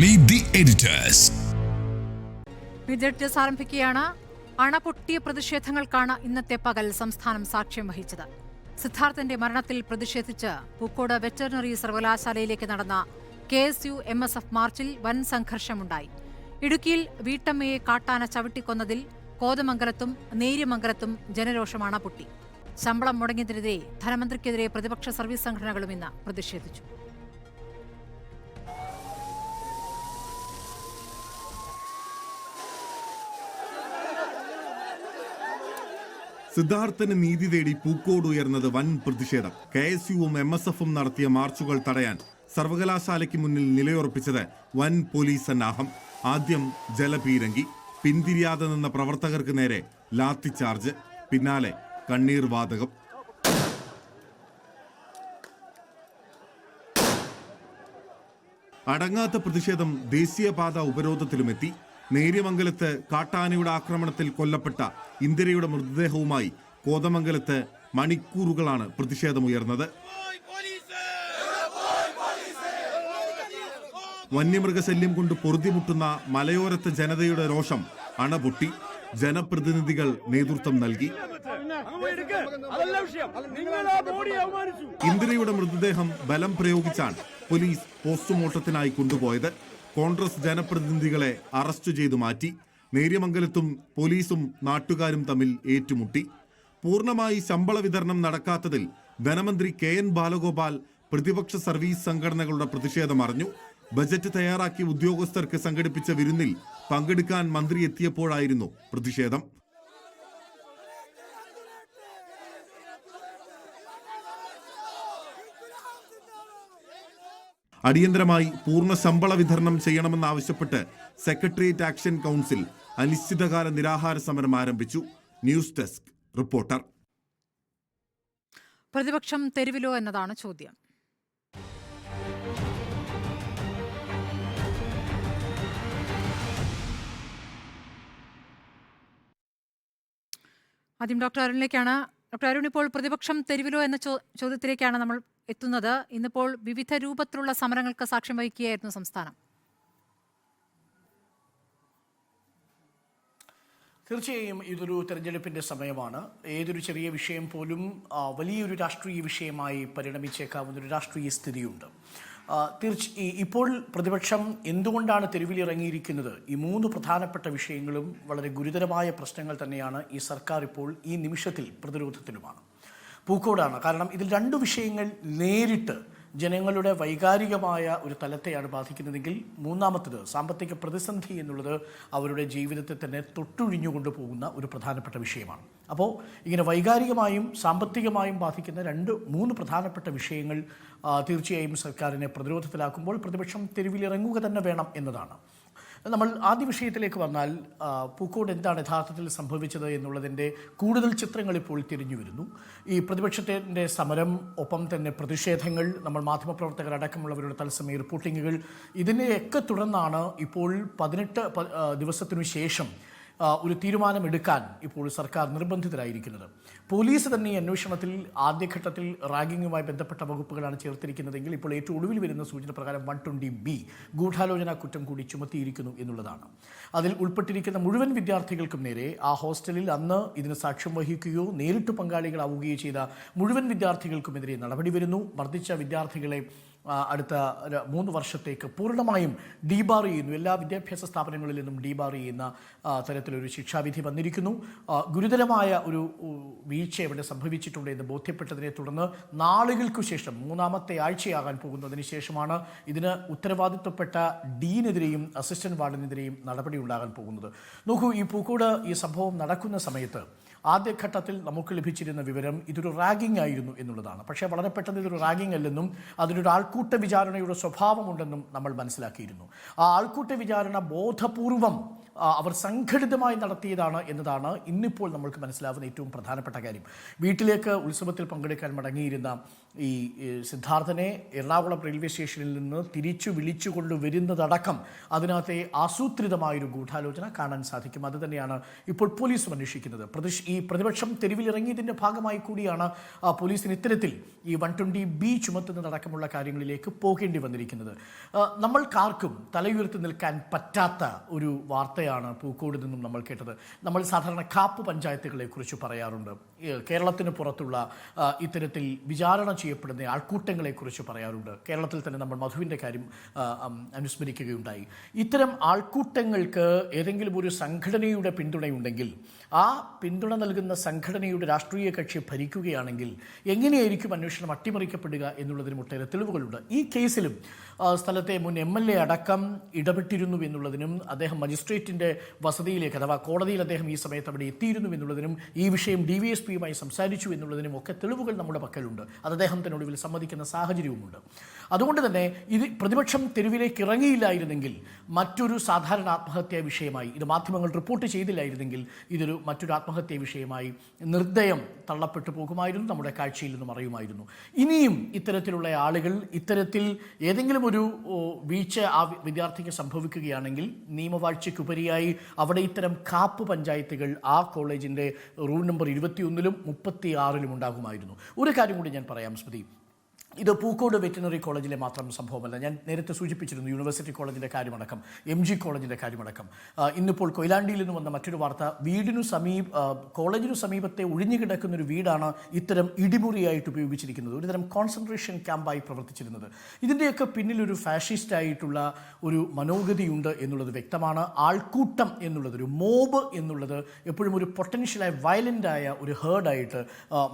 Meet the editors. Editors ആരംഭിക്കുകയാണ്. അണപൊട്ടിയ പ്രതിഷേധങ്ങൾക്കാണ് ഇന്നത്തെ പകൽ സംസ്ഥാനം സാക്ഷ്യം വഹിച്ചത്. സിദ്ധാർത്ഥന്റെ മരണത്തിൽ പ്രതിഷേധിച്ച് പൂക്കോട് വെറ്ററിനറി സർവകലാശാലയിലേക്ക് നടന്ന KSU MSF മാർച്ചിൽ വൻ സംഘർഷമുണ്ടായി. ഇടുക്കിയിൽ വീട്ടമ്മയെ കാട്ടാന ചവിട്ടിക്കൊന്നതിൽ കോതമംഗലത്തും നേര്യമംഗലത്തും ജനരോഷമാണ് പൊട്ടി. ശമ്പളം മുടങ്ങിയതിനെതിരെ ധനമന്ത്രിക്കെതിരെ പ്രതിപക്ഷ സർവീസ് സംഘടനകളും ഇന്ന് പ്രതിഷേധിച്ചു. സിദ്ധാർത്ഥന് നീതി തേടി പൂക്കോട് ഉയർന്നത് വൻ പ്രതിഷേധം. KSUവും MSFും നടത്തിയ മാർച്ചുകൾ തടയാൻ സർവകലാശാലയ്ക്ക് മുന്നിൽ നിലയുറപ്പിച്ചത് വൻ പോലീസ് സന്നാഹം. ആദ്യം ജലപീരങ്കി, പിന്തിരിയാതെ നിന്ന പ്രവർത്തകർക്ക് നേരെ ലാത്തിച്ചാർജ്, പിന്നാലെ കണ്ണീർ വാതകം. അടങ്ങാത്ത പ്രതിഷേധം ദേശീയപാത ഉപരോധത്തിലുമെത്തി. നേര്യമംഗലത്ത് കാട്ടാനയുടെ ആക്രമണത്തിൽ കൊല്ലപ്പെട്ട ഇന്ദിരയുടെ മൃതദേഹവുമായി കോതമംഗലത്ത് മണിക്കൂറുകളാണ് പ്രതിഷേധമുയർന്നത്. വന്യമൃഗശല്യം കൊണ്ട് പൊറുതിമുട്ടുന്ന മലയോരത്തെ ജനതയുടെ രോഷം അണപൊട്ടി. ജനപ്രതിനിധികൾ നേതൃത്വം നൽകി. ഇന്ദിരയുടെ മൃതദേഹം ബലം പ്രയോഗിച്ചാണ് പോലീസ് പോസ്റ്റ്മോർട്ടത്തിനായി കൊണ്ടുപോയത്. കോൺഗ്രസ് ജനപ്രതിനിധികളെ അറസ്റ്റ് ചെയ്തു മാറ്റി. നേര്യമംഗലത്തും പോലീസും നാട്ടുകാരും തമ്മിൽ ഏറ്റുമുട്ടി. പൂർണ്ണമായി ശമ്പള വിതരണം നടക്കാത്തതിൽ ധനമന്ത്രി KN ബാലഗോപാൽ പ്രതിപക്ഷ സർവീസ് സംഘടനകളുടെ പ്രതിഷേധം അറിഞ്ഞു. ബജറ്റ് തയ്യാറാക്കി ഉദ്യോഗസ്ഥർക്ക് സംഘടിപ്പിച്ച വിരുന്നിൽ പങ്കെടുക്കാൻ മന്ത്രി എത്തിയപ്പോഴായിരുന്നു പ്രതിഷേധം. അടിയന്തരമായി പൂർണ്ണ ശമ്പള വിതരണം ചെയ്യണമെന്നാവശ്യപ്പെട്ട് സെക്രട്ടേറിയറ്റ് ആക്ഷൻ കൗൺസിൽ അനിശ്ചിതകാല നിരാഹാര സമരം ആരംഭിച്ചു. News desk reporter. പ്രതിപക്ഷം തെരുവിലോ എന്നതാണ് ചോദ്യം. ആദ്യം ഡോക്ടർ അരുണിലേക്കാണ്. ഡോക്ടർ അരുൺ, ഇപ്പോൾ പ്രതിപക്ഷം തെരുവിലോ എന്ന ചോദ്യത്തിലേക്കാണ് നമ്മൾ എത്തുന്നത്. ഇന്നിപ്പോൾ വിവിധ രൂപത്തിലുള്ള സമരങ്ങൾക്ക് സാക്ഷ്യം വഹിക്കുകയായിരുന്നു സംസ്ഥാനം. തീർച്ചയായും ഇതൊരു തെരഞ്ഞെടുപ്പിൻ്റെ സമയമാണ്. ഏതൊരു ചെറിയ വിഷയം പോലും വലിയൊരു രാഷ്ട്രീയ വിഷയമായി പരിണമിച്ചേക്കാവുന്നൊരു രാഷ്ട്രീയ സ്ഥിതിയുണ്ട്. ഇപ്പോൾ പ്രതിപക്ഷം എന്തുകൊണ്ടാണ് തെരുവിലിറങ്ങിയിരിക്കുന്നത്? ഈ മൂന്ന് പ്രധാനപ്പെട്ട വിഷയങ്ങളും വളരെ ഗുരുതരമായ പ്രശ്നങ്ങൾ തന്നെയാണ്. ഈ സർക്കാർ ഇപ്പോൾ ഈ നിമിഷത്തിൽ പ്രതിരോധത്തിലുമാണ്. പൂക്കോടാണ് കാരണം. ഇതിൽ രണ്ടു വിഷയങ്ങൾ നേരിട്ട് ജനങ്ങളുടെ വൈകാരികമായ ഒരു തലത്തെയാണ് ബാധിക്കുന്നതെങ്കിൽ മൂന്നാമത്തേത് സാമ്പത്തിക പ്രതിസന്ധി എന്നുള്ളത് അവരുടെ ജീവിതത്തെ തന്നെ തൊട്ടുഴിഞ്ഞുകൊണ്ടു പോകുന്ന ഒരു പ്രധാനപ്പെട്ട വിഷയമാണ്. അപ്പോൾ ഇങ്ങനെ വൈകാരികമായും സാമ്പത്തികമായും ബാധിക്കുന്ന മൂന്ന് പ്രധാനപ്പെട്ട വിഷയങ്ങൾ തീർച്ചയായും സർക്കാരിനെ പ്രതിരോധത്തിലാക്കുമ്പോൾ പ്രതിപക്ഷം തെരുവിലിറങ്ങുക തന്നെ വേണം എന്നതാണ്. നമ്മൾ ആദ്യ വിഷയത്തിലേക്ക് വന്നാൽ പൂക്കോട് എന്താണ് യഥാർത്ഥത്തിൽ സംഭവിച്ചത് എന്നുള്ളതിൻ്റെ കൂടുതൽ ചിത്രങ്ങൾ ഇപ്പോൾ തിരിഞ്ഞു വരുന്നു. ഈ പ്രതിപക്ഷത്തിൻ്റെ സമരം, ഒപ്പം തന്നെ പ്രതിഷേധങ്ങൾ, നമ്മൾ മാധ്യമപ്രവർത്തകരടക്കമുള്ളവരുടെ തത്സമയ റിപ്പോർട്ടിങ്ങുകൾ, ഇതിനെയൊക്കെ തുടർന്നാണ് ഇപ്പോൾ 18 ദിവസത്തിനു ശേഷം ഒരു തീരുമാനമെടുക്കാൻ ഇപ്പോൾ സർക്കാർ നിർബന്ധിതരായിരിക്കുന്നത്. പോലീസ് തന്നെ ഈ അന്വേഷണത്തിൽ ആദ്യഘട്ടത്തിൽ റാഗിങ്ങുമായി ബന്ധപ്പെട്ട വകുപ്പുകളാണ് ചേർത്തിരിക്കുന്നതെങ്കിൽ ഇപ്പോൾ ഏറ്റവും ഒടുവിൽ വരുന്ന സൂചന പ്രകാരം 120B ഗൂഢാലോചന കുറ്റം കൂടി ചുമത്തിയിരിക്കുന്നു എന്നുള്ളതാണ്. അതിൽ ഉൾപ്പെട്ടിരിക്കുന്ന മുഴുവൻ വിദ്യാർത്ഥികൾക്കും നേരെ ആ ഹോസ്റ്റലിൽ അന്ന് ഇതിന് സാക്ഷ്യം വഹിക്കുകയോ നേരിട്ട് പങ്കാളികളാവുകയോ ചെയ്ത മുഴുവൻ വിദ്യാർത്ഥികൾക്കുമെതിരെ നടപടി വരുന്നു. മർദ്ദിച്ച വിദ്യാർത്ഥികളെ അടുത്ത 3 വർഷത്തേക്ക് പൂർണ്ണമായും ഡീബാർ ചെയ്യുന്നു. എല്ലാ വിദ്യാഭ്യാസ സ്ഥാപനങ്ങളിൽ നിന്നും ഡീബാർ ചെയ്യുന്ന തരത്തിലൊരു ശിക്ഷാവിധി വന്നിരിക്കുന്നു. ഗുരുതരമായ ഒരു വീഴ്ച ഇവിടെ സംഭവിച്ചിട്ടുണ്ട് എന്ന് ബോധ്യപ്പെട്ടതിനെ തുടർന്ന് നാളുകൾക്കു ശേഷം, 3ാമത്തെ ആഴ്ചയാകാൻ പോകുന്നതിന് ശേഷമാണ് ഇതിന് ഉത്തരവാദിത്വപ്പെട്ട ഡീനെതിരെയും അസിസ്റ്റന്റ് വാർഡനെതിരെയും നടപടി ഉണ്ടാകാൻ പോകുന്നത്. നോക്കൂ, ഈ പൂക്കോട് ഈ സംഭവം നടക്കുന്ന സമയത്ത് ആദ്യഘട്ടത്തിൽ നമുക്ക് ലഭിച്ചിരുന്ന വിവരം ഇതൊരു റാഗിംഗ് ആയിരുന്നു എന്നുള്ളതാണ്. പക്ഷേ വളരെ പെട്ടെന്ന് ഇതൊരു റാഗിംഗ് അല്ലെന്നും അതിനൊരു ആൾക്കൂട്ട വിചാരണയുടെ സ്വഭാവമുണ്ടെന്നും നമ്മൾ മനസ്സിലാക്കിയിരുന്നു. ആ ആൾക്കൂട്ട വിചാരണ ബോധപൂർവം അവർ സംഘടിതമായി നടത്തിയതാണ് എന്നതാണ് ഇന്നിപ്പോൾ നമ്മൾക്ക് മനസ്സിലാവുന്ന ഏറ്റവും പ്രധാനപ്പെട്ട കാര്യം. വീട്ടിലേക്ക് ഉത്സവത്തിൽ പങ്കെടുക്കാൻ മടങ്ങിയിരുന്ന ഈ സിദ്ധാർത്ഥനെ എറണാകുളം റെയിൽവേ സ്റ്റേഷനിൽ നിന്ന് തിരിച്ചു വിളിച്ചുകൊണ്ട് വരുന്നതടക്കം അതിനകത്തെ ആസൂത്രിതമായൊരു ഗൂഢാലോചന കാണാൻ സാധിക്കും. അത് തന്നെയാണ് ഇപ്പോൾ പോലീസും അന്വേഷിക്കുന്നത്. ഈ പ്രതിപക്ഷം തെരുവിലിറങ്ങിയതിൻ്റെ ഭാഗമായി കൂടിയാണ് പോലീസിന് ഇത്തരത്തിൽ ഈ 120B ചുമത്തുന്നതടക്കമുള്ള കാര്യങ്ങളിലേക്ക് പോകേണ്ടി വന്നിരിക്കുന്നത്. നമ്മൾക്കാർക്കും തലയുയർത്തി നിൽക്കാൻ പറ്റാത്ത ഒരു വാർത്തയാണ് പൂക്കോട് നിന്നും നമ്മൾ കേട്ടത്. നമ്മൾ സാധാരണ കാപ്പ് പഞ്ചായത്തുകളെ കുറിച്ച് പറയാറുണ്ട്. കേരളത്തിന് പുറത്തുള്ള ഇത്തരത്തിൽ വിചാരണ ചെയ്യപ്പെടുന്ന ആൾക്കൂട്ടങ്ങളെക്കുറിച്ച് പറയാറുണ്ട്. കേരളത്തിൽ തന്നെ നമ്മൾ മധുവിൻ്റെ കാര്യം അനുസ്മരിക്കുകയുണ്ടായി. ഇത്തരം ആൾക്കൂട്ടങ്ങൾക്ക് ഏതെങ്കിലും ഒരു സംഘടനയുടെ പിന്തുണയുണ്ടെങ്കിൽ ആ പിന്തുണ നൽകുന്ന സംഘടനയുടെ രാഷ്ട്രീയ കക്ഷി ഭരിക്കുകയാണെങ്കിൽ എങ്ങനെയായിരിക്കും അന്വേഷണം അട്ടിമറിക്കപ്പെടുക എന്നുള്ളതിന് ഒട്ടേറെ തെളിവുകളുണ്ട്. ഈ കേസിലും സ്ഥലത്തെ മുൻ MLA അടക്കം ഇടപെട്ടിരുന്നു എന്നുള്ളതിനും അദ്ദേഹം മജിസ്ട്രേറ്റിൻ്റെ വസതിയിലേക്ക് അഥവാ കോടതിയിൽ അദ്ദേഹം ഈ സമയത്ത് അവിടെ എത്തിയിരുന്നു എന്നുള്ളതിനും ഈ വിഷയം DVSPയുമായി സംസാരിച്ചു എന്നുള്ളതിനും ഒക്കെ തെളിവുകൾ നമ്മുടെ പക്കലുണ്ട്. അത് അദ്ദേഹത്തിന് ഒടുവിൽ സമ്മതിക്കുന്ന സാഹചര്യവുമുണ്ട്. അതുകൊണ്ട് തന്നെ ഇത് പ്രതിപക്ഷം തെരുവിലേക്ക് ഇറങ്ങിയില്ലായിരുന്നെങ്കിൽ മറ്റൊരു സാധാരണ ആത്മഹത്യാ വിഷയമായി, ഇത് മാധ്യമങ്ങൾ റിപ്പോർട്ട് ചെയ്തില്ലായിരുന്നെങ്കിൽ ഇതൊരു മറ്റൊരു ആത്മഹത്യാ വിഷയമായി നിർദ്ദയം തള്ളപ്പെട്ടു പോകുമായിരുന്നു, നമ്മുടെ കാഴ്ചയിൽ നിന്ന് മറയുമായിരുന്നു. ഇനിയും ഇത്തരത്തിലുള്ള ആളുകൾ ഇത്തരത്തിൽ ഏതെങ്കിലും ഒരു വീഴ്ച ആ വിദ്യാർത്ഥിക്ക് സംഭവിക്കുകയാണെങ്കിൽ നിയമവാഴ്ചയ്ക്കുപരിയായി അവിടെ ഇത്തരം കാപ്പ് പഞ്ചായത്തുകൾ ആ കോളേജിൻ്റെ റൂൾ നമ്പർ 21-ലും 36-ലും ഉണ്ടാകുമായിരുന്നു. ഒരു കാര്യം കൂടി ഞാൻ പറയാം സ്മൃതി, ഇത് പൂക്കോട് വെറ്റിനറി കോളേജിലെ മാത്രം സംഭവമല്ല. ഞാൻ നേരത്തെ സൂചിപ്പിച്ചിരുന്നു യൂണിവേഴ്സിറ്റി കോളേജിൻ്റെ കാര്യമടക്കം, MG കോളേജിൻ്റെ കാര്യമടക്കം. ഇന്നിപ്പോൾ കൊയിലാണ്ടിയിൽ നിന്ന് വന്ന മറ്റൊരു വാർത്ത, കോളേജിനു സമീപത്തെ ഒഴിഞ്ഞുകിടക്കുന്നൊരു വീടാണ് ഇത്തരം ഇടിമുറിയായിട്ട് ഉപയോഗിച്ചിരിക്കുന്നത്, ഒരുതരം കോൺസെൻട്രേഷൻ ക്യാമ്പായി പ്രവർത്തിച്ചിരുന്നത്. ഇതിൻ്റെയൊക്കെ പിന്നിലൊരു ഫാഷിസ്റ്റായിട്ടുള്ള ഒരു മനോഗതിയുണ്ട് എന്നുള്ളത് വ്യക്തമാണ്. ആൾക്കൂട്ടം എന്നുള്ളത്, ഒരു മോബ് എന്നുള്ളത് എപ്പോഴും ഒരു പൊട്ടൻഷ്യലായി വയലൻ്റായ ഒരു ഹേർഡായിട്ട്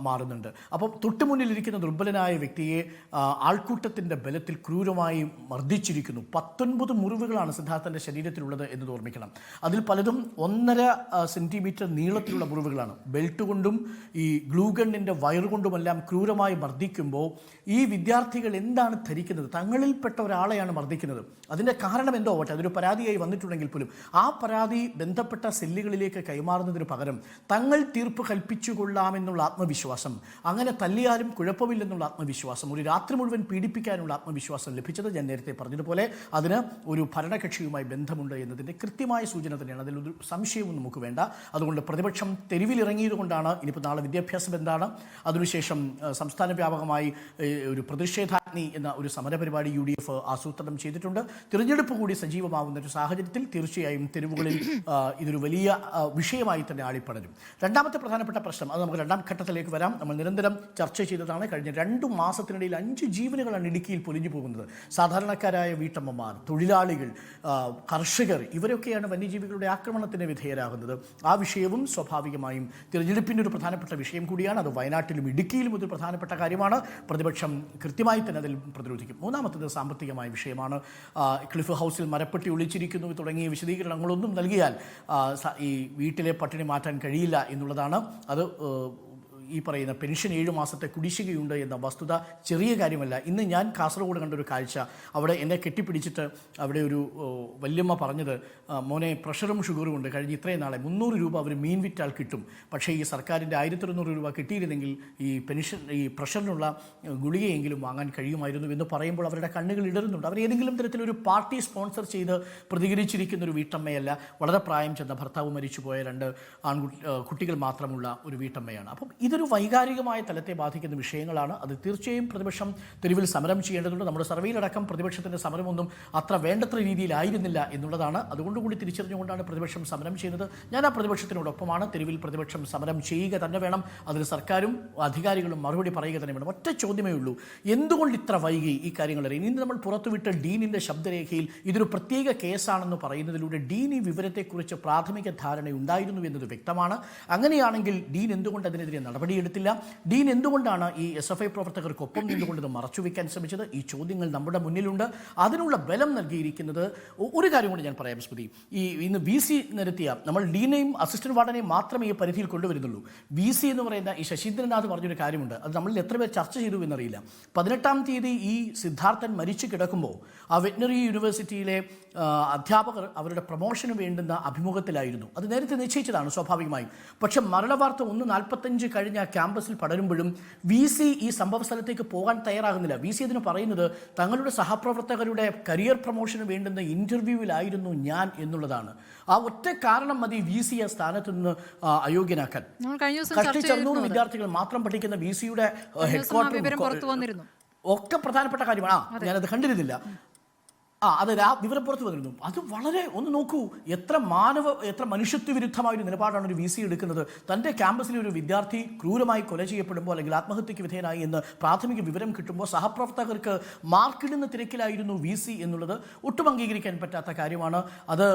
മാറുന്നുണ്ട്. അപ്പം തൊട്ടുമുന്നിലിരിക്കുന്ന ദുർബലനായ വ്യക്തിയെ ആൾക്കൂട്ടത്തിൻ്റെ ബലത്തിൽ ക്രൂരമായി മർദ്ദിച്ചിരിക്കുന്നു. 19 മുറിവുകളാണ് സിദ്ധാർത്ഥൻ്റെ ശരീരത്തിലുള്ളത് എന്നത് ഓർമ്മിക്കണം. അതിൽ പലതും 1.5 സെൻറ്റിമീറ്റർ നീളത്തിലുള്ള മുറിവുകളാണ്. ബെൽറ്റ് കൊണ്ടും ഈ ഗ്ലൂഗണ്ണിൻ്റെ വയറുകൊണ്ടുമെല്ലാം ക്രൂരമായി മർദ്ദിക്കുമ്പോൾ ഈ വിദ്യാർത്ഥികൾ എന്താണ് ധരിക്കുന്നത്? തങ്ങളിൽപ്പെട്ട ഒരാളെയാണ് മർദ്ദിക്കുന്നത്. അതിൻ്റെ കാരണം എന്തോ ആവട്ടെ, അതൊരു പരാതിയായി വന്നിട്ടുണ്ടെങ്കിൽ പോലും ആ പരാതി ബന്ധപ്പെട്ട സെല്ലുകളിലേക്ക് കൈമാറുന്നതിന് പകരം തങ്ങൾ തീർപ്പ് കൽപ്പിച്ചുകൊള്ളാമെന്നുള്ള ആത്മവിശ്വാസം, അങ്ങനെ തല്ലിയാലും കുഴപ്പമില്ലെന്നുള്ള ആത്മവിശ്വാസം, ഒരു രാത്രി മുഴുവൻ പീഡിപ്പിക്കാനുള്ള ആത്മവിശ്വാസം ലഭിച്ചത് ഞാൻ നേരത്തെ പറഞ്ഞതുപോലെ അതിന് ഒരു ഭരണകക്ഷിയുമായി ബന്ധമുണ്ട് എന്നതിൻ്റെ കൃത്യമായ സൂചന തന്നെയാണ്. അതിലൊരു സംശയവും നമുക്ക് വേണ്ട. അതുകൊണ്ട് പ്രതിപക്ഷം തെരുവിലിറങ്ങിയത് കൊണ്ടാണ്. ഇനിയിപ്പോൾ നാളെ വിദ്യാഭ്യാസം എന്താണ്, അതിനുശേഷം സംസ്ഥാന വ്യാപകമായി ഒരു പ്രതിഷേധാഗ്നി എന്ന ഒരു സമരപരിപാടി UDF ആസൂത്രണം ചെയ്തിട്ടുണ്ട്. തിരഞ്ഞെടുപ്പ് കൂടി സജീവമാകുന്ന ഒരു സാഹചര്യത്തിൽ തീർച്ചയായും തെരുവുകളിൽ ഇതൊരു വലിയ വിഷയമായി തന്നെ ആളിപ്പടരും. രണ്ടാമത്തെ പ്രധാനപ്പെട്ട പ്രശ്നം, അത് നമുക്ക് രണ്ടാം ഘട്ടത്തിലേക്ക് വരാം. നമ്മൾ നിരന്തരം ചർച്ച ചെയ്തതാണ്. കഴിഞ്ഞ 2 മാസത്തിനിടയിൽ 5 ജീവനുകളാണ് ഇടുക്കിയിൽ പൊലിഞ്ഞു പോകുന്നത്. സാധാരണക്കാരായ വീട്ടമ്മമാർ, തൊഴിലാളികൾ, കർഷകർ, ഇവരൊക്കെയാണ് വന്യജീവികളുടെ ആക്രമണത്തിന് വിധേയരാകുന്നത്. ആ വിഷയവും സ്വാഭാവികമായും തിരഞ്ഞെടുപ്പിൻ്റെ ഒരു പ്രധാനപ്പെട്ട വിഷയം കൂടിയാണ്. അത് വയനാട്ടിലും ഇടുക്കിയിലും ഒരു പ്രധാനപ്പെട്ട കാര്യമാണ്. പ്രതിപക്ഷം കൃത്യമായി തന്നെ അതിൽ പ്രതിരോധിക്കും. മൂന്നാമത്തേത് സാമ്പത്തികമായ വിഷയമാണ്. ക്ലിഫ് ഹൗസിൽ മരപ്പെട്ടി ഒളിച്ചിരിക്കുന്നു തുടങ്ങിയ വിശദീകരണങ്ങളൊന്നും നൽകിയാൽ ഈ വീട്ടിലെ പട്ടിണി മാറ്റാൻ കഴിയില്ല എന്നുള്ളതാണ്. അത് ഈ പറയുന്ന പെൻഷൻ 7 മാസത്തെ കുടിശ്ശികയുണ്ട് എന്ന വസ്തുത ചെറിയ കാര്യമല്ല. ഇന്ന് ഞാൻ കാസർഗോഡ് കണ്ടൊരു കാഴ്ച, അവിടെ എന്നെ കെട്ടിപ്പിടിച്ചിട്ട് അവിടെ ഒരു വല്യമ്മ പറഞ്ഞത്, മോനെ പ്രഷറും ഷുഗറും ഉണ്ട്, കഴിഞ്ഞ് ഇത്രയും നാളെ 300 രൂപ അവർ മീൻ വിറ്റാൽ കിട്ടും, പക്ഷേ ഈ സർക്കാരിൻ്റെ 1200 രൂപ കിട്ടിയിരുന്നെങ്കിൽ ഈ പ്രഷറിനുള്ള ഗുളികയെങ്കിലും വാങ്ങാൻ കഴിയുമായിരുന്നു എന്ന് പറയുമ്പോൾ അവരുടെ കണ്ണുകൾ ഇടറുന്നുണ്ട്. അവർ ഏതെങ്കിലും തരത്തിലൊരു പാർട്ടി സ്പോൺസർ ചെയ്ത് പ്രതികരിച്ചിരിക്കുന്ന ഒരു വീട്ടമ്മയല്ല, വളരെ പ്രായം ചെന്ന ഭർത്താവ് മരിച്ചുപോയ 2 കുട്ടികൾ മാത്രമുള്ള ഒരു വീട്ടമ്മയാണ്. അപ്പം ഇതൊരു വൈകാരികമായ തലത്തെ ബാധിക്കുന്ന വിഷയങ്ങളാണ്. അത് തീർച്ചയായും പ്രതിപക്ഷം തെരുവിൽ സമരം ചെയ്യേണ്ടതുണ്ട്. നമ്മുടെ സർവേയിലടക്കം പ്രതിപക്ഷത്തിൻ്റെ സമരമൊന്നും അത്ര വേണ്ടത്ര രീതിയിലായിരുന്നില്ല എന്നുള്ളതാണ്. അതുകൊണ്ടുകൂടി തിരിച്ചറിഞ്ഞുകൊണ്ടാണ് പ്രതിപക്ഷം സമരം ചെയ്യുന്നത്. ഞാൻ ആ പ്രതിപക്ഷത്തിനോടൊപ്പമാണ്. തെരുവിൽ പ്രതിപക്ഷം സമരം ചെയ്യുക തന്നെ വേണം. അതിന് സർക്കാരും അധികാരികളും മറുപടി പറയുക തന്നെ വേണം. ഒറ്റ ചോദ്യമേ ഉള്ളൂ, എന്തുകൊണ്ട് ഇത്ര വൈകി ഈ കാര്യങ്ങൾ അറിയാൻ? ഇന്ന് നമ്മൾ പുറത്തുവിട്ട ഡീനിൻ്റെ ശബ്ദരേഖയിൽ ഇതൊരു പ്രത്യേക കേസാണെന്ന് പറയുന്നതിലൂടെ ഡീൻ ഈ വിവരത്തെക്കുറിച്ച് പ്രാഥമിക ധാരണയുണ്ടായിരുന്നു എന്നത് വ്യക്തമാണ്. അങ്ങനെയാണെങ്കിൽ ഡീൻ എന്തുകൊണ്ട് അതിനെതിരെ നടപടി നടപടിയെടുത്തില്ല? ഡീൻ എന്തുകൊണ്ടാണ് ഈ SFI പ്രവർത്തകർക്കൊപ്പം നിന്നുകൊണ്ട് ഇത് മറച്ചുവെക്കാൻ ശ്രമിച്ചത്? ഈ ചോദ്യങ്ങൾ നമ്മുടെ മുന്നിലുണ്ട്. അതിനുള്ള ബലം നൽകിയിരിക്കുന്നത് ഒരു കാര്യം കൂടി ഞാൻ പറയാം സ്മൃതി. ഇന്ന് VC നിരത്തിയ നമ്മൾ ഡീനെയും അസിസ്റ്റന്റ് വാർഡനെയും മാത്രമേ ഈ പരിധിയിൽ കൊണ്ടുവരുന്നുള്ളൂ. VC എന്ന് പറയുന്ന ഈ ശശീന്ദ്രനാഥ് പറഞ്ഞൊരു കാര്യമുണ്ട്. അത് നമ്മളിൽ എത്ര പേർ ചർച്ച ചെയ്തു എന്നറിയില്ല. 18-ാം തീയതി ഈ സിദ്ധാർത്ഥൻ മരിച്ചു കിടക്കുമ്പോൾ ആ വെറ്റിനറി യൂണിവേഴ്സിറ്റിയിലെ അധ്യാപകർ അവരുടെ പ്രൊമോഷന് വേണ്ടുന്ന അഭിമുഖത്തിലായിരുന്നു. അത് നേരത്തെ നിശ്ചയിച്ചതാണ് സ്വാഭാവികമായും. പക്ഷെ മരണവാർത്ത 1:45 കഴിഞ്ഞ ക്യാമ്പസിൽ പടരുമ്പോഴും VC ഈ സംഭവ സ്ഥലത്തേക്ക് പോകാൻ തയ്യാറാകുന്നില്ല. VC ഇതിന് പറയുന്നത് തങ്ങളുടെ സഹപ്രവർത്തകരുടെ കരിയർ പ്രൊമോഷന് വേണ്ടുന്ന ഇന്റർവ്യൂവിലായിരുന്നു ഞാൻ എന്നുള്ളതാണ്. ആ ഒറ്റ കാരണം മതി VC ആ സ്ഥാനത്ത് നിന്ന് അയോഗ്യനാക്കാൻ. കഷ്ടിച്ച് 600 വിദ്യാർത്ഥികൾ മാത്രം പഠിക്കുന്ന VC-യുടെ ഹെഡ്ക്വാർട്ടർ ഒക്കെ പ്രധാനപ്പെട്ട കാര്യമാണ്. ഞാനത് കണ്ടിരുന്നില്ല. അത് വിവരം പുറത്തു വന്നിരുന്നു. അത് വളരെ ഒന്ന് നോക്കൂ, എത്ര മനുഷ്യത്വ വിരുദ്ധമായ ഒരു നിലപാടാണ് ഒരു VC എടുക്കുന്നത്. തൻ്റെ ക്യാമ്പസിലെ ഒരു വിദ്യാർത്ഥി ക്രൂരമായി കൊല ചെയ്യപ്പെടുമ്പോൾ അല്ലെങ്കിൽ ആത്മഹത്യക്ക് വിധേയനായി എന്ന് പ്രാഥമിക വിവരം കിട്ടുമ്പോൾ സഹപ്രവർത്തകർക്ക് മാർക്കിടുന്ന തിരക്കിലായിരുന്നു VC എന്നുള്ളത് ഒട്ടും അംഗീകരിക്കാൻ പറ്റാത്ത കാര്യമാണ്. അത്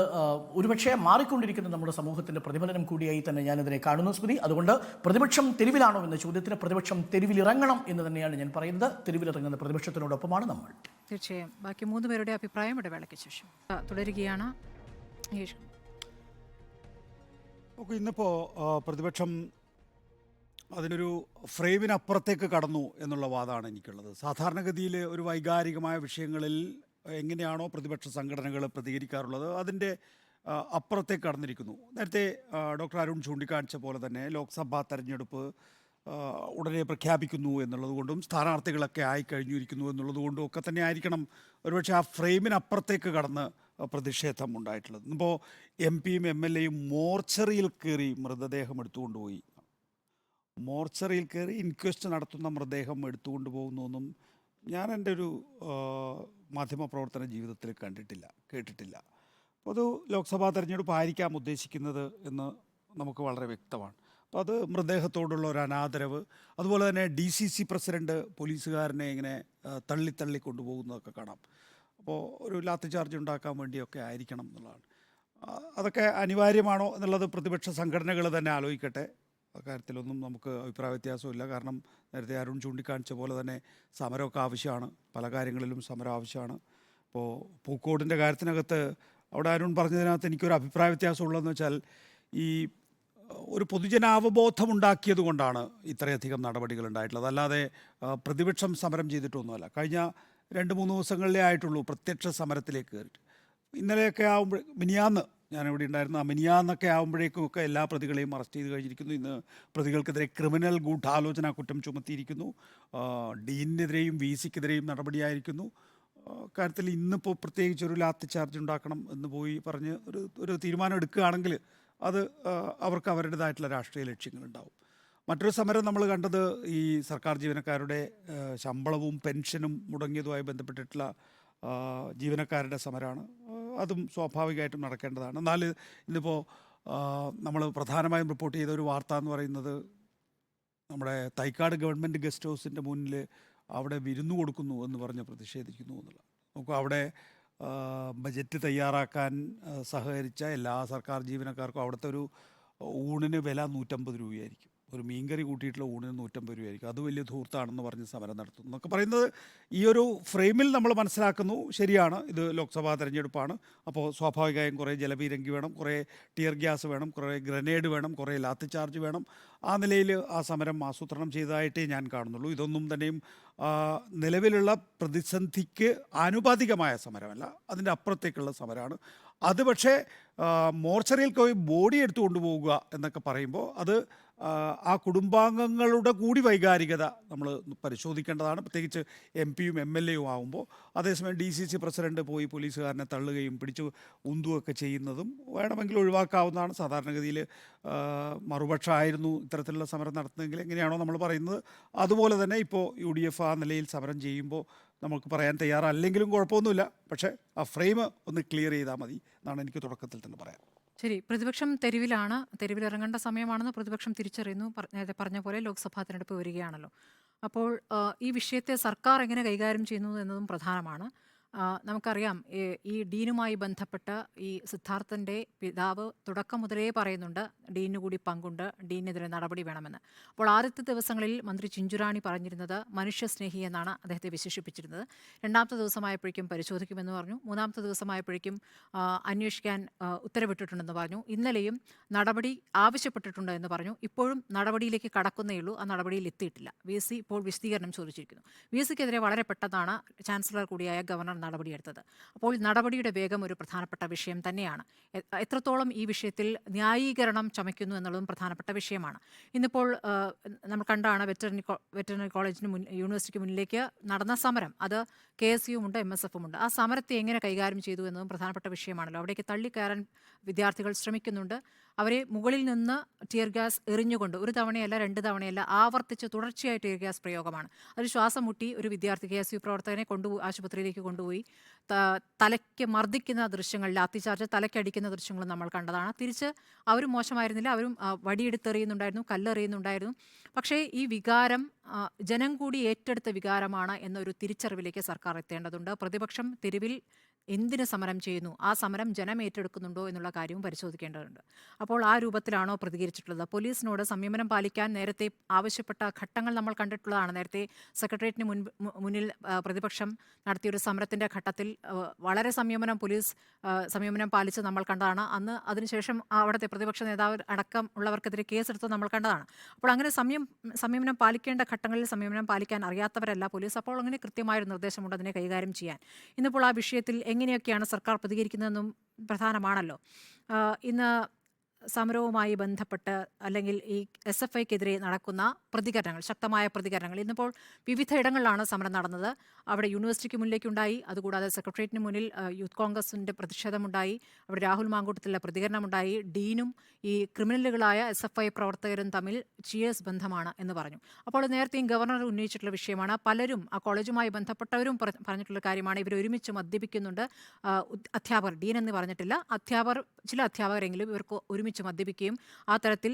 ഒരുപക്ഷെ മാറിക്കൊണ്ടിരിക്കുന്ന നമ്മുടെ സമൂഹത്തിൻ്റെ പ്രതിഫലനം കൂടിയായി തന്നെ ഞാനതിനെ കാണുന്നു സ്മൃതി. അതുകൊണ്ട് പ്രതിപക്ഷം തെരുവിലാണോ എന്ന ചോദ്യത്തിന് പ്രതിപക്ഷം തെരുവിലിറങ്ങണം എന്ന് തന്നെയാണ് ഞാൻ പറയുന്നത്. തെരുവിലിറങ്ങുന്ന പ്രതിപക്ഷത്തിനോടൊപ്പമാണ് നമ്മൾ. തീർച്ചയായും. ബാക്കി 3 പേരുടെ അഭിപ്രായം ഇടവേളയ്ക്ക് ശേഷം തുടരുകയാണ്. ഇന്നിപ്പോൾ പ്രതിപക്ഷം അതിനൊരു ഫ്രെയിമിനപ്പുറത്തേക്ക് കടന്നു എന്നുള്ള വാദമാണ് എനിക്കുള്ളത്. സാധാരണഗതിയിൽ ഒരു വൈകാരികമായ വിഷയങ്ങളിൽ എങ്ങനെയാണോ പ്രതിപക്ഷ സംഘടനകൾ പ്രതികരിക്കാറുള്ളത് അതിൻ്റെ അപ്പുറത്തേക്ക് കടന്നിരിക്കുന്നു. നേരത്തെ ഡോക്ടർ അരുൺ ചൂണ്ടിക്കാണിച്ച പോലെ തന്നെ ലോക്സഭാ തെരഞ്ഞെടുപ്പ് ഉടനെ പ്രഖ്യാപിക്കുന്നു എന്നുള്ളതുകൊണ്ടും സ്ഥാനാർത്ഥികളൊക്കെ ആയിക്കഴിഞ്ഞിരിക്കുന്നു എന്നുള്ളതുകൊണ്ടും ഒക്കെ തന്നെ ആയിരിക്കണം ഒരുപക്ഷെ ആ ഫ്രെയിമിനപ്പുറത്തേക്ക് കടന്ന് പ്രതിഷേധം ഉണ്ടായിട്ടുള്ളത്. ഇപ്പോൾ MP-യും MLA-യും മോർച്ചറിയിൽ കയറി മൃതദേഹം എടുത്തുകൊണ്ടുപോയി. മോർച്ചറിയിൽ കയറി ഇൻക്വസ്റ്റ് നടത്തുന്ന മൃതദേഹം എടുത്തുകൊണ്ട് പോകുന്നൊന്നും ഞാൻ എൻ്റെ ഒരു മാധ്യമപ്രവർത്തന ജീവിതത്തിൽ കണ്ടിട്ടില്ല, കേട്ടിട്ടില്ല. അപ്പോൾ അത് ലോക്സഭാ തെരഞ്ഞെടുപ്പ് ആയിരിക്കാം ഉദ്ദേശിക്കുന്നത് എന്ന് നമുക്ക് വളരെ വ്യക്തമാണ്. അപ്പോൾ അത് മൃതദേഹത്തോടുള്ള ഒരു അനാദരവ്, അതുപോലെ തന്നെ DCC പ്രസിഡന്റ് പോലീസുകാരനെ ഇങ്ങനെ തള്ളി കൊണ്ടുപോകുന്നതൊക്കെ കാണാം. അപ്പോൾ ഒരു ലാത്തി ചാർജ് ഉണ്ടാക്കാൻ വേണ്ടിയൊക്കെ ആയിരിക്കണം എന്നുള്ളതാണ്. അതൊക്കെ അനിവാര്യമാണോ എന്നുള്ളത് പ്രതിപക്ഷ സംഘടനകൾ തന്നെ ആലോചിക്കട്ടെ. അക്കാര്യത്തിലൊന്നും നമുക്ക് അഭിപ്രായ വ്യത്യാസമില്ല. കാരണം നേരത്തെ അരുൺ ചൂണ്ടിക്കാണിച്ച പോലെ തന്നെ സമരമൊക്കെ ആവശ്യമാണ്, പല കാര്യങ്ങളിലും സമരം ആവശ്യമാണ്. ഇപ്പോൾ പൂക്കോടിൻ്റെ കാര്യത്തിനകത്ത് അവിടെ അരുൺ പറഞ്ഞതിനകത്ത് എനിക്കൊരു അഭിപ്രായ വ്യത്യാസം ഉള്ളതെന്ന് വെച്ചാൽ ഈ ഒരു പൊതുജനാവബോധം ഉണ്ടാക്കിയത് കൊണ്ടാണ് ഇത്രയധികം നടപടികൾ ഉണ്ടായിട്ടുള്ളത്. അല്ലാതെ പ്രതിപക്ഷം സമരം ചെയ്തിട്ടൊന്നുമല്ല. കഴിഞ്ഞ 2-3 ദിവസങ്ങളിലേ ആയിട്ടുള്ളൂ പ്രത്യക്ഷ സമരത്തിലേക്ക് കയറിയിട്ട്. ഇന്നലെയൊക്കെ ആകുമ്പോൾ മിനിയാന്ന് ഞാനിവിടെ ഉണ്ടായിരുന്നു. ആ മിനിയാന്നൊക്കെ ആകുമ്പോഴേക്കുമൊക്കെ എല്ലാ പ്രതികളെയും അറസ്റ്റ് ചെയ്ത് കഴിഞ്ഞിരിക്കുന്നു. ഇന്ന് പ്രതികൾക്കെതിരെ ക്രിമിനൽ ഗൂഢാലോചന കുറ്റം ചുമത്തിയിരിക്കുന്നു. ഡീനെതിരെയും VC-ക്കെതിരെയും നടപടിയായിരിക്കുന്നു. കാര്യത്തിൽ ഇന്നിപ്പോൾ പ്രത്യേകിച്ചൊരു ലാത്തി ചാർജ് ഉണ്ടാക്കണം എന്ന് പോയി പറഞ്ഞ് ഒരു തീരുമാനം എടുക്കുകയാണെങ്കിൽ അത് അവർക്ക് അവരുടേതായിട്ടുള്ള രാഷ്ട്രീയ ലക്ഷ്യങ്ങളുണ്ടാവും. മറ്റൊരു സമരം നമ്മൾ കണ്ടത് ഈ സർക്കാർ ജീവനക്കാരുടെ ശമ്പളവും പെൻഷനും മുടങ്ങിയതുമായി ബന്ധപ്പെട്ടിട്ടുള്ള ജീവനക്കാരുടെ സമരമാണ്. അതും സ്വാഭാവികമായിട്ടും നടക്കേണ്ടതാണ്. എന്നാൽ ഇന്നിപ്പോൾ നമ്മൾ പ്രധാനമായും റിപ്പോർട്ട് ചെയ്ത ഒരു വാർത്ത എന്ന് പറയുന്നത് നമ്മുടെ തൈക്കാട് ഗവൺമെൻറ് ഗസ്റ്റ് ഹൗസിൻ്റെ മുന്നിൽ അവിടെ വിരുന്നു കൊടുക്കുന്നു എന്ന് പറഞ്ഞ് പ്രതിഷേധിക്കുന്നു എന്നുള്ളത്. നമുക്ക് അവിടെ ബജറ്റ് തയ്യാറാക്കാൻ സഹകരിച്ച എല്ലാ സർക്കാർ ജീവനക്കാർക്കും അവിടുത്തെ ഒരു ഊണിന് വില 150 രൂപയായിരിക്കും. ഒരു മീൻകറി കൂട്ടിയിട്ടുള്ള ഊണിന് 150 രൂപയായിരിക്കും. അത് വലിയ ധൂർത്താണെന്ന് പറഞ്ഞ് സമരം നടത്തുന്നു എന്നൊക്കെ പറയുന്നത് ഈ ഒരു ഫ്രെയിമിൽ നമ്മൾ മനസ്സിലാക്കുന്നു. ശരിയാണ്, ഇത് ലോക്സഭാ തെരഞ്ഞെടുപ്പാണ്. അപ്പോൾ സ്വാഭാവികമായും കുറേ ജലപീരങ്കി വേണം, കുറേ ടിയർ ഗ്യാസ് വേണം, കുറേ ഗ്രനേഡ് വേണം, കുറേ ലാത്തി ചാർജ് വേണം. ആ നിലയിൽ ആ സമരം ആസൂത്രണം ചെയ്തതായിട്ടേ ഞാൻ കാണുന്നുള്ളൂ. ഇതൊന്നും തന്നെയും നിലവിലുള്ള പ്രതിസന്ധിക്ക് ആനുപാതികമായ സമരമല്ല, അതിൻ്റെ അപ്പുറത്തേക്കുള്ള സമരമാണ്. അത് പക്ഷേ മോർച്ചറിയിൽ പോയി ബോഡി എടുത്തു കൊണ്ടുപോകുക എന്നൊക്കെ പറയുമ്പോൾ അത് ആ കുടുംബാംഗങ്ങളുടെ കൂടി വൈകാരികത നമ്മൾ പരിശോധിക്കേണ്ടതാണ്. പ്രത്യേകിച്ച് MP-യും MLA-യും ആകുമ്പോൾ. അതേസമയം DCC പ്രസിഡന്റ് പോയി പോലീസുകാരനെ തള്ളുകയും പിടിച്ചു ഉന്തുകയൊക്കെ ചെയ്യുന്നതും വേണമെങ്കിൽ ഒഴിവാക്കാവുന്നതാണ്. സാധാരണഗതിയിൽ മറുപക്ഷമായിരുന്നു ഇത്തരത്തിലുള്ള സമരം നടത്തുന്നതെങ്കിൽ എങ്ങനെയാണോ നമ്മൾ പറയുന്നത് അതുപോലെ തന്നെ ഇപ്പോൾ UDF ആ നിലയിൽ സമരം ചെയ്യുമ്പോൾ നമുക്ക് പറയാൻ തയ്യാറല്ലെങ്കിലും കുഴപ്പമൊന്നുമില്ല. പക്ഷേ ആ ഫ്രെയിം ഒന്ന് ക്ലിയർ ചെയ്താൽ മതി എന്നാണ് എനിക്ക് തുടക്കത്തിൽ തന്നെ പറയാൻ. ശരി, പ്രതിപക്ഷം തെരുവിലാണ്, തെരുവിലിറങ്ങേണ്ട സമയമാണെന്ന് പ്രതിപക്ഷം തിരിച്ചറിയുന്നു. നേരത്തെ പറഞ്ഞ പോലെ ലോക്സഭാ തെരഞ്ഞെടുപ്പ് വരികയാണല്ലോ. അപ്പോൾ ഈ വിഷയത്തെ സർക്കാർ എങ്ങനെ കൈകാര്യം ചെയ്യുന്നു എന്നതും പ്രധാനമാണ്. നമുക്കറിയാം ഈ ഡീനുമായി ബന്ധപ്പെട്ട് ഈ സിദ്ധാർത്ഥൻ്റെ പിതാവ് തുടക്കം മുതലേ പറയുന്നുണ്ട് ഡീനിന് കൂടി പങ്കുണ്ട്, ഡീനെതിരെ നടപടി വേണമെന്ന്. അപ്പോൾ ആദ്യത്തെ ദിവസങ്ങളിൽ മന്ത്രി ചിഞ്ചുറാണി പറഞ്ഞിരുന്നത് മനുഷ്യസ്നേഹി എന്നാണ് അദ്ദേഹത്തെ വിശേഷിപ്പിച്ചിരുന്നത്. രണ്ടാമത്തെ ദിവസമായപ്പോഴേക്കും പരിശോധിക്കുമെന്ന് പറഞ്ഞു. മൂന്നാമത്തെ ദിവസമായപ്പോഴേക്കും അന്വേഷിക്കാൻ ഉത്തരവിട്ടിട്ടുണ്ടെന്ന് പറഞ്ഞു. ഇന്നലെയും നടപടി ആവശ്യപ്പെട്ടിട്ടുണ്ട് എന്ന് പറഞ്ഞു. ഇപ്പോഴും നടപടിയിലേക്ക് കടക്കുന്നേയുള്ളൂ, ആ നടപടിയിൽ എത്തിയിട്ടില്ല. VC ഇപ്പോൾ വിശദീകരണം ചോദിച്ചിരിക്കുന്നു. VCക്കെതിരെ വളരെ പെട്ടെന്നാണ് ചാൻസലർ കൂടിയായ ഗവർണർ നടപടിയെടുത്തത്. അപ്പോൾ നടപടിയുടെ വേഗം ഒരു പ്രധാനപ്പെട്ട വിഷയം തന്നെയാണ്. എത്രത്തോളം ഈ വിഷയത്തിൽ ന്യായീകരണം ചമയ്ക്കുന്നു എന്നുള്ളതും പ്രധാനപ്പെട്ട വിഷയമാണ്. ഇന്നിപ്പോൾ നമ്മൾ കണ്ടാണ് വെറ്ററിനറി കോളേജിന് യൂണിവേഴ്സിറ്റിക്ക് മുന്നിലേക്ക് നടന്ന സമരം. അത് KSU ഉണ്ട്, MSF ഉണ്ട്. ആ സമരത്തെ എങ്ങനെ കൈകാര്യം ചെയ്തു എന്നതും പ്രധാനപ്പെട്ട വിഷയമാണല്ലോ. അവിടേക്ക് തള്ളിക്കയറാൻ വിദ്യാർത്ഥികൾ ശ്രമിക്കുന്നുണ്ട്. അവരെ മുകളിൽ നിന്ന് ടിയർ ഗ്യാസ് എറിഞ്ഞുകൊണ്ട് ഒരു തവണയല്ല, 2 തവണയല്ല, ആവർത്തിച്ച് തുടർച്ചയായി ടിയർ ഗ്യാസ് പ്രയോഗമാണ്. അതിൽ ശ്വാസം മുട്ടി ഒരു വിദ്യാർത്ഥി KSU പ്രവർത്തകനെ ആശുപത്രിയിലേക്ക് കൊണ്ടുപോയി തലയ്ക്ക് മർദ്ദിക്കുന്ന ദൃശ്യങ്ങൾ, ലാത്തിചാർജ് തലയ്ക്കടിക്കുന്ന ദൃശ്യങ്ങൾ നമ്മൾ കണ്ടതാണ്. തിരിച്ച് അവരും മോശമായിരുന്നില്ല, അവരും വടിയെടുത്തെറിയുന്നുണ്ടായിരുന്നു, കല്ലെറിയുന്നുണ്ടായിരുന്നു. പക്ഷേ ഈ വികാരം ജനം കൂടി ഏറ്റെടുത്ത വികാരമാണ് എന്നൊരു തിരിച്ചറിവിലേക്ക് സർക്കാർ എത്തേണ്ടതുണ്ട്. പ്രതിപക്ഷം തെരുവിൽ എന്തിന് സമരം ചെയ്യുന്നു, ആ സമരം ജനം ഏറ്റെടുക്കുന്നുണ്ടോ എന്നുള്ള കാര്യവും പരിശോധിക്കേണ്ടതുണ്ട്. അപ്പോൾ ആ രൂപത്തിലാണോ പ്രതികരിച്ചിട്ടുള്ളത്? പോലീസിനോട് സംയമനം പാലിക്കാൻ നേരത്തെ ആവശ്യപ്പെട്ട ഘട്ടങ്ങൾ നമ്മൾ കണ്ടിട്ടുള്ളതാണ്. നേരത്തെ സെക്രട്ടേറിയറ്റിന് മുന്നിൽ പ്രതിപക്ഷം നടത്തിയൊരു സമരത്തിൻ്റെ ഘട്ടത്തിൽ വളരെ പോലീസ് സംയമനം പാലിച്ച് നമ്മൾ കണ്ടതാണ്. അന്ന് അതിനുശേഷം അവിടുത്തെ പ്രതിപക്ഷ നേതാവ് അടക്കം ഉള്ളവർക്കെതിരെ കേസെടുത്ത് നമ്മൾ കണ്ടതാണ്. അപ്പോൾ അങ്ങനെ സംയമനം പാലിക്കേണ്ട ഘട്ടങ്ങളിൽ സംയമനം പാലിക്കാൻ അറിയാത്തവരല്ല പോലീസ്. അപ്പോൾ അങ്ങനെ കൃത്യമായൊരു നിർദ്ദേശമുണ്ട് അതിനെ കൈകാര്യം ചെയ്യാൻ. ഇന്നിപ്പോൾ ആ വിഷയത്തിൽ എങ്ങനെയൊക്കെയാണ് സർക്കാർ പ്രതികരിക്കുന്നതെന്നും പ്രധാനമാണല്ലോ. ഇന്ന് സമരവുമായി ബന്ധപ്പെട്ട് അല്ലെങ്കിൽ ഈ SFIക്കെതിരെ നടക്കുന്ന പ്രതികരണങ്ങൾ, ശക്തമായ പ്രതികരണങ്ങൾ, ഇന്നിപ്പോൾ വിവിധ ഇടങ്ങളിലാണ് സമരം നടന്നത്. അവിടെ യൂണിവേഴ്സിറ്റിക്ക് മുന്നിലേക്കുണ്ടായി, അതുകൂടാതെ സെക്രട്ടേറിയറ്റിന് മുന്നിൽ യൂത്ത് കോൺഗ്രസിൻ്റെ പ്രതിഷേധമുണ്ടായി, അവിടെ രാഹുൽ മാങ്കൂട്ടത്തിലെ പ്രതികരണമുണ്ടായി. ഡീനും ഈ ക്രിമിനലുകളായ SFI പ്രവർത്തകരും തമ്മിൽ ചിയേഴ്സ് ബന്ധമാണ് എന്ന് പറഞ്ഞു. അപ്പോൾ നേരത്തെയും ഗവർണർ ഉന്നയിച്ചിട്ടുള്ള വിഷയമാണ്. പലരും ആ കോളേജുമായി ബന്ധപ്പെട്ടവരും പറഞ്ഞിട്ടുള്ള കാര്യമാണ്. ഇവർ ഒരുമിച്ച് മദ്യപിക്കുന്നുണ്ട്. അധ്യാപകർ, ഡീൻ എന്ന് പറഞ്ഞിട്ടില്ല, ചില അധ്യാപകരെങ്കിലും ഇവർക്ക് ഒരുമിച്ച് മദ്യപിക്കുകയും ആ തരത്തിൽ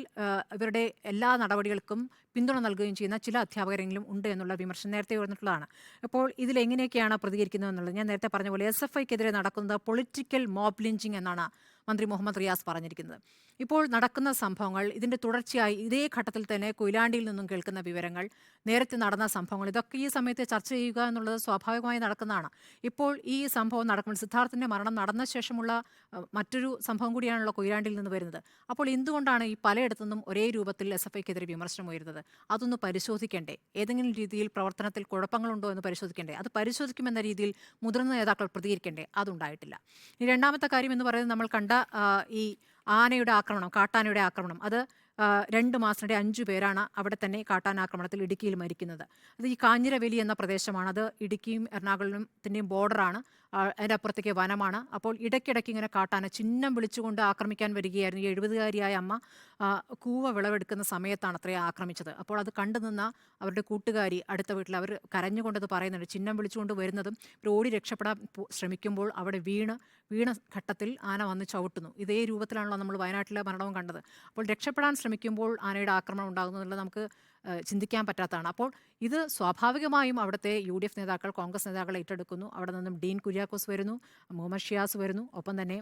ഇവരുടെ എല്ലാ നടപടികൾക്കും പിന്തുണ നൽകുകയും ചെയ്യുന്ന ചില അധ്യാപകരെങ്കിലും ഉണ്ട് എന്നുള്ള വിമർശനം നേരത്തെ ഉയർന്നിട്ടുള്ളതാണ്. അപ്പോൾ ഇതിലെങ്ങനെയൊക്കെയാണ് പ്രതികരിക്കുന്നത് എന്നുള്ളത് ഞാൻ നേരത്തെ പറഞ്ഞ പോലെ SFIക്കെതിരെ നടക്കുന്നത് പൊളിറ്റിക്കൽ മോബ് ലിഞ്ചിങ് എന്നാണ് മന്ത്രി മുഹമ്മദ് റിയാസ് പറഞ്ഞിരിക്കുന്നത്. ഇപ്പോൾ നടക്കുന്ന സംഭവങ്ങൾ, ഇതിൻ്റെ തുടർച്ചയായി ഇതേ ഘട്ടത്തിൽ തന്നെ കൊയിലാണ്ടിയിൽ നിന്നും കേൾക്കുന്ന വിവരങ്ങൾ, നേരത്തെ നടന്ന സംഭവങ്ങൾ, ഇതൊക്കെ ഈ സമയത്ത് ചർച്ച ചെയ്യുക എന്നുള്ളത് സ്വാഭാവികമായി നടക്കുന്നതാണ്. ഇപ്പോൾ ഈ സംഭവം നടക്കുമ്പോൾ സിദ്ധാർത്ഥിൻ്റെ മരണം നടന്ന ശേഷമുള്ള മറ്റൊരു സംഭവം കൂടിയാണല്ലോ കൊയിലാണ്ടിയിൽ നിന്ന് വരുന്നത്. അപ്പോൾ എന്തുകൊണ്ടാണ് ഈ പലയിടത്തു നിന്നും ഒരേ രൂപത്തിൽ SFIക്കെതിരെ വിമർശനം ഉയരുന്നത്? അതൊന്ന് പരിശോധിക്കേണ്ടേ? ഏതെങ്കിലും രീതിയിൽ പ്രവർത്തനത്തിൽ കുഴപ്പങ്ങളുണ്ടോ എന്ന് പരിശോധിക്കേണ്ടേ? അത് പരിശോധിക്കുമെന്ന രീതിയിൽ മുതിർന്ന നേതാക്കൾ പ്രതികരിക്കേണ്ടേ? അതുണ്ടായിട്ടില്ല. ഇനി രണ്ടാമത്തെ കാര്യം എന്ന് പറയുന്നത്, നമ്മൾ കണ്ട ഈ ആനയുടെ ആക്രമണം, കാട്ടാനയുടെ ആക്രമണം, അത് 2 മാസത്തിനിടെ 5 പേരാണ് അവിടെ തന്നെ കാട്ടാനാക്രമണത്തിൽ ഇടുക്കിയിൽ മരിക്കുന്നത്. അത് ഈ കാഞ്ഞിരവേലി എന്ന പ്രദേശമാണ്. അത് ഇടുക്കിയും എറണാകുളത്തിൻ്റെയും ബോർഡറാണ്. അതിൻ്റെ അപ്പുറത്തേക്ക് വനമാണ്. അപ്പോൾ ഇടയ്ക്കിടയ്ക്ക് ഇങ്ങനെ കാട്ടാന ചിഹ്നം വിളിച്ചുകൊണ്ട് ആക്രമിക്കാൻ വരികയായിരുന്നു. ഈ 70-കാരിയായ അമ്മ കൂവ വിളവെടുക്കുന്ന സമയത്താണ് അത്രയും ആക്രമിച്ചത്. അപ്പോൾ അത് കണ്ടുനിന്ന അവരുടെ കൂട്ടുകാരി അടുത്ത വീട്ടിൽ അവർ കരഞ്ഞുകൊണ്ടത് പറയുന്നുണ്ട്. ചിഹ്നം വിളിച്ചുകൊണ്ട് വരുന്നതും ഇവർ ഓടി രക്ഷപ്പെടാൻ ശ്രമിക്കുമ്പോൾ അവിടെ വീണ ഘട്ടത്തിൽ ആന വന്ന് ചവിട്ടുന്നു. ഇതേ രൂപത്തിലാണല്ലോ നമ്മൾ വയനാട്ടിലെ മരണവും കണ്ടത്. അപ്പോൾ രക്ഷപ്പെടാൻ ശ്രമിക്കുമ്പോൾ ആനയുടെ ആക്രമണം ഉണ്ടാകുന്നുള്ളത് നമുക്ക് ചിന്തിക്കാൻ പറ്റാത്തതാണ്. അപ്പോൾ ഇത് സ്വാഭാവികമായും അവിടുത്തെ UDF നേതാക്കൾ, കോൺഗ്രസ് നേതാക്കൾ ഏറ്റെടുക്കുന്നു. അവിടെ നിന്നും ഡീൻ കുര്യാക്കോസ് വരുന്നു, മുഹമ്മദ് ഷിയാസ് വരുന്നു, ഒപ്പം തന്നെ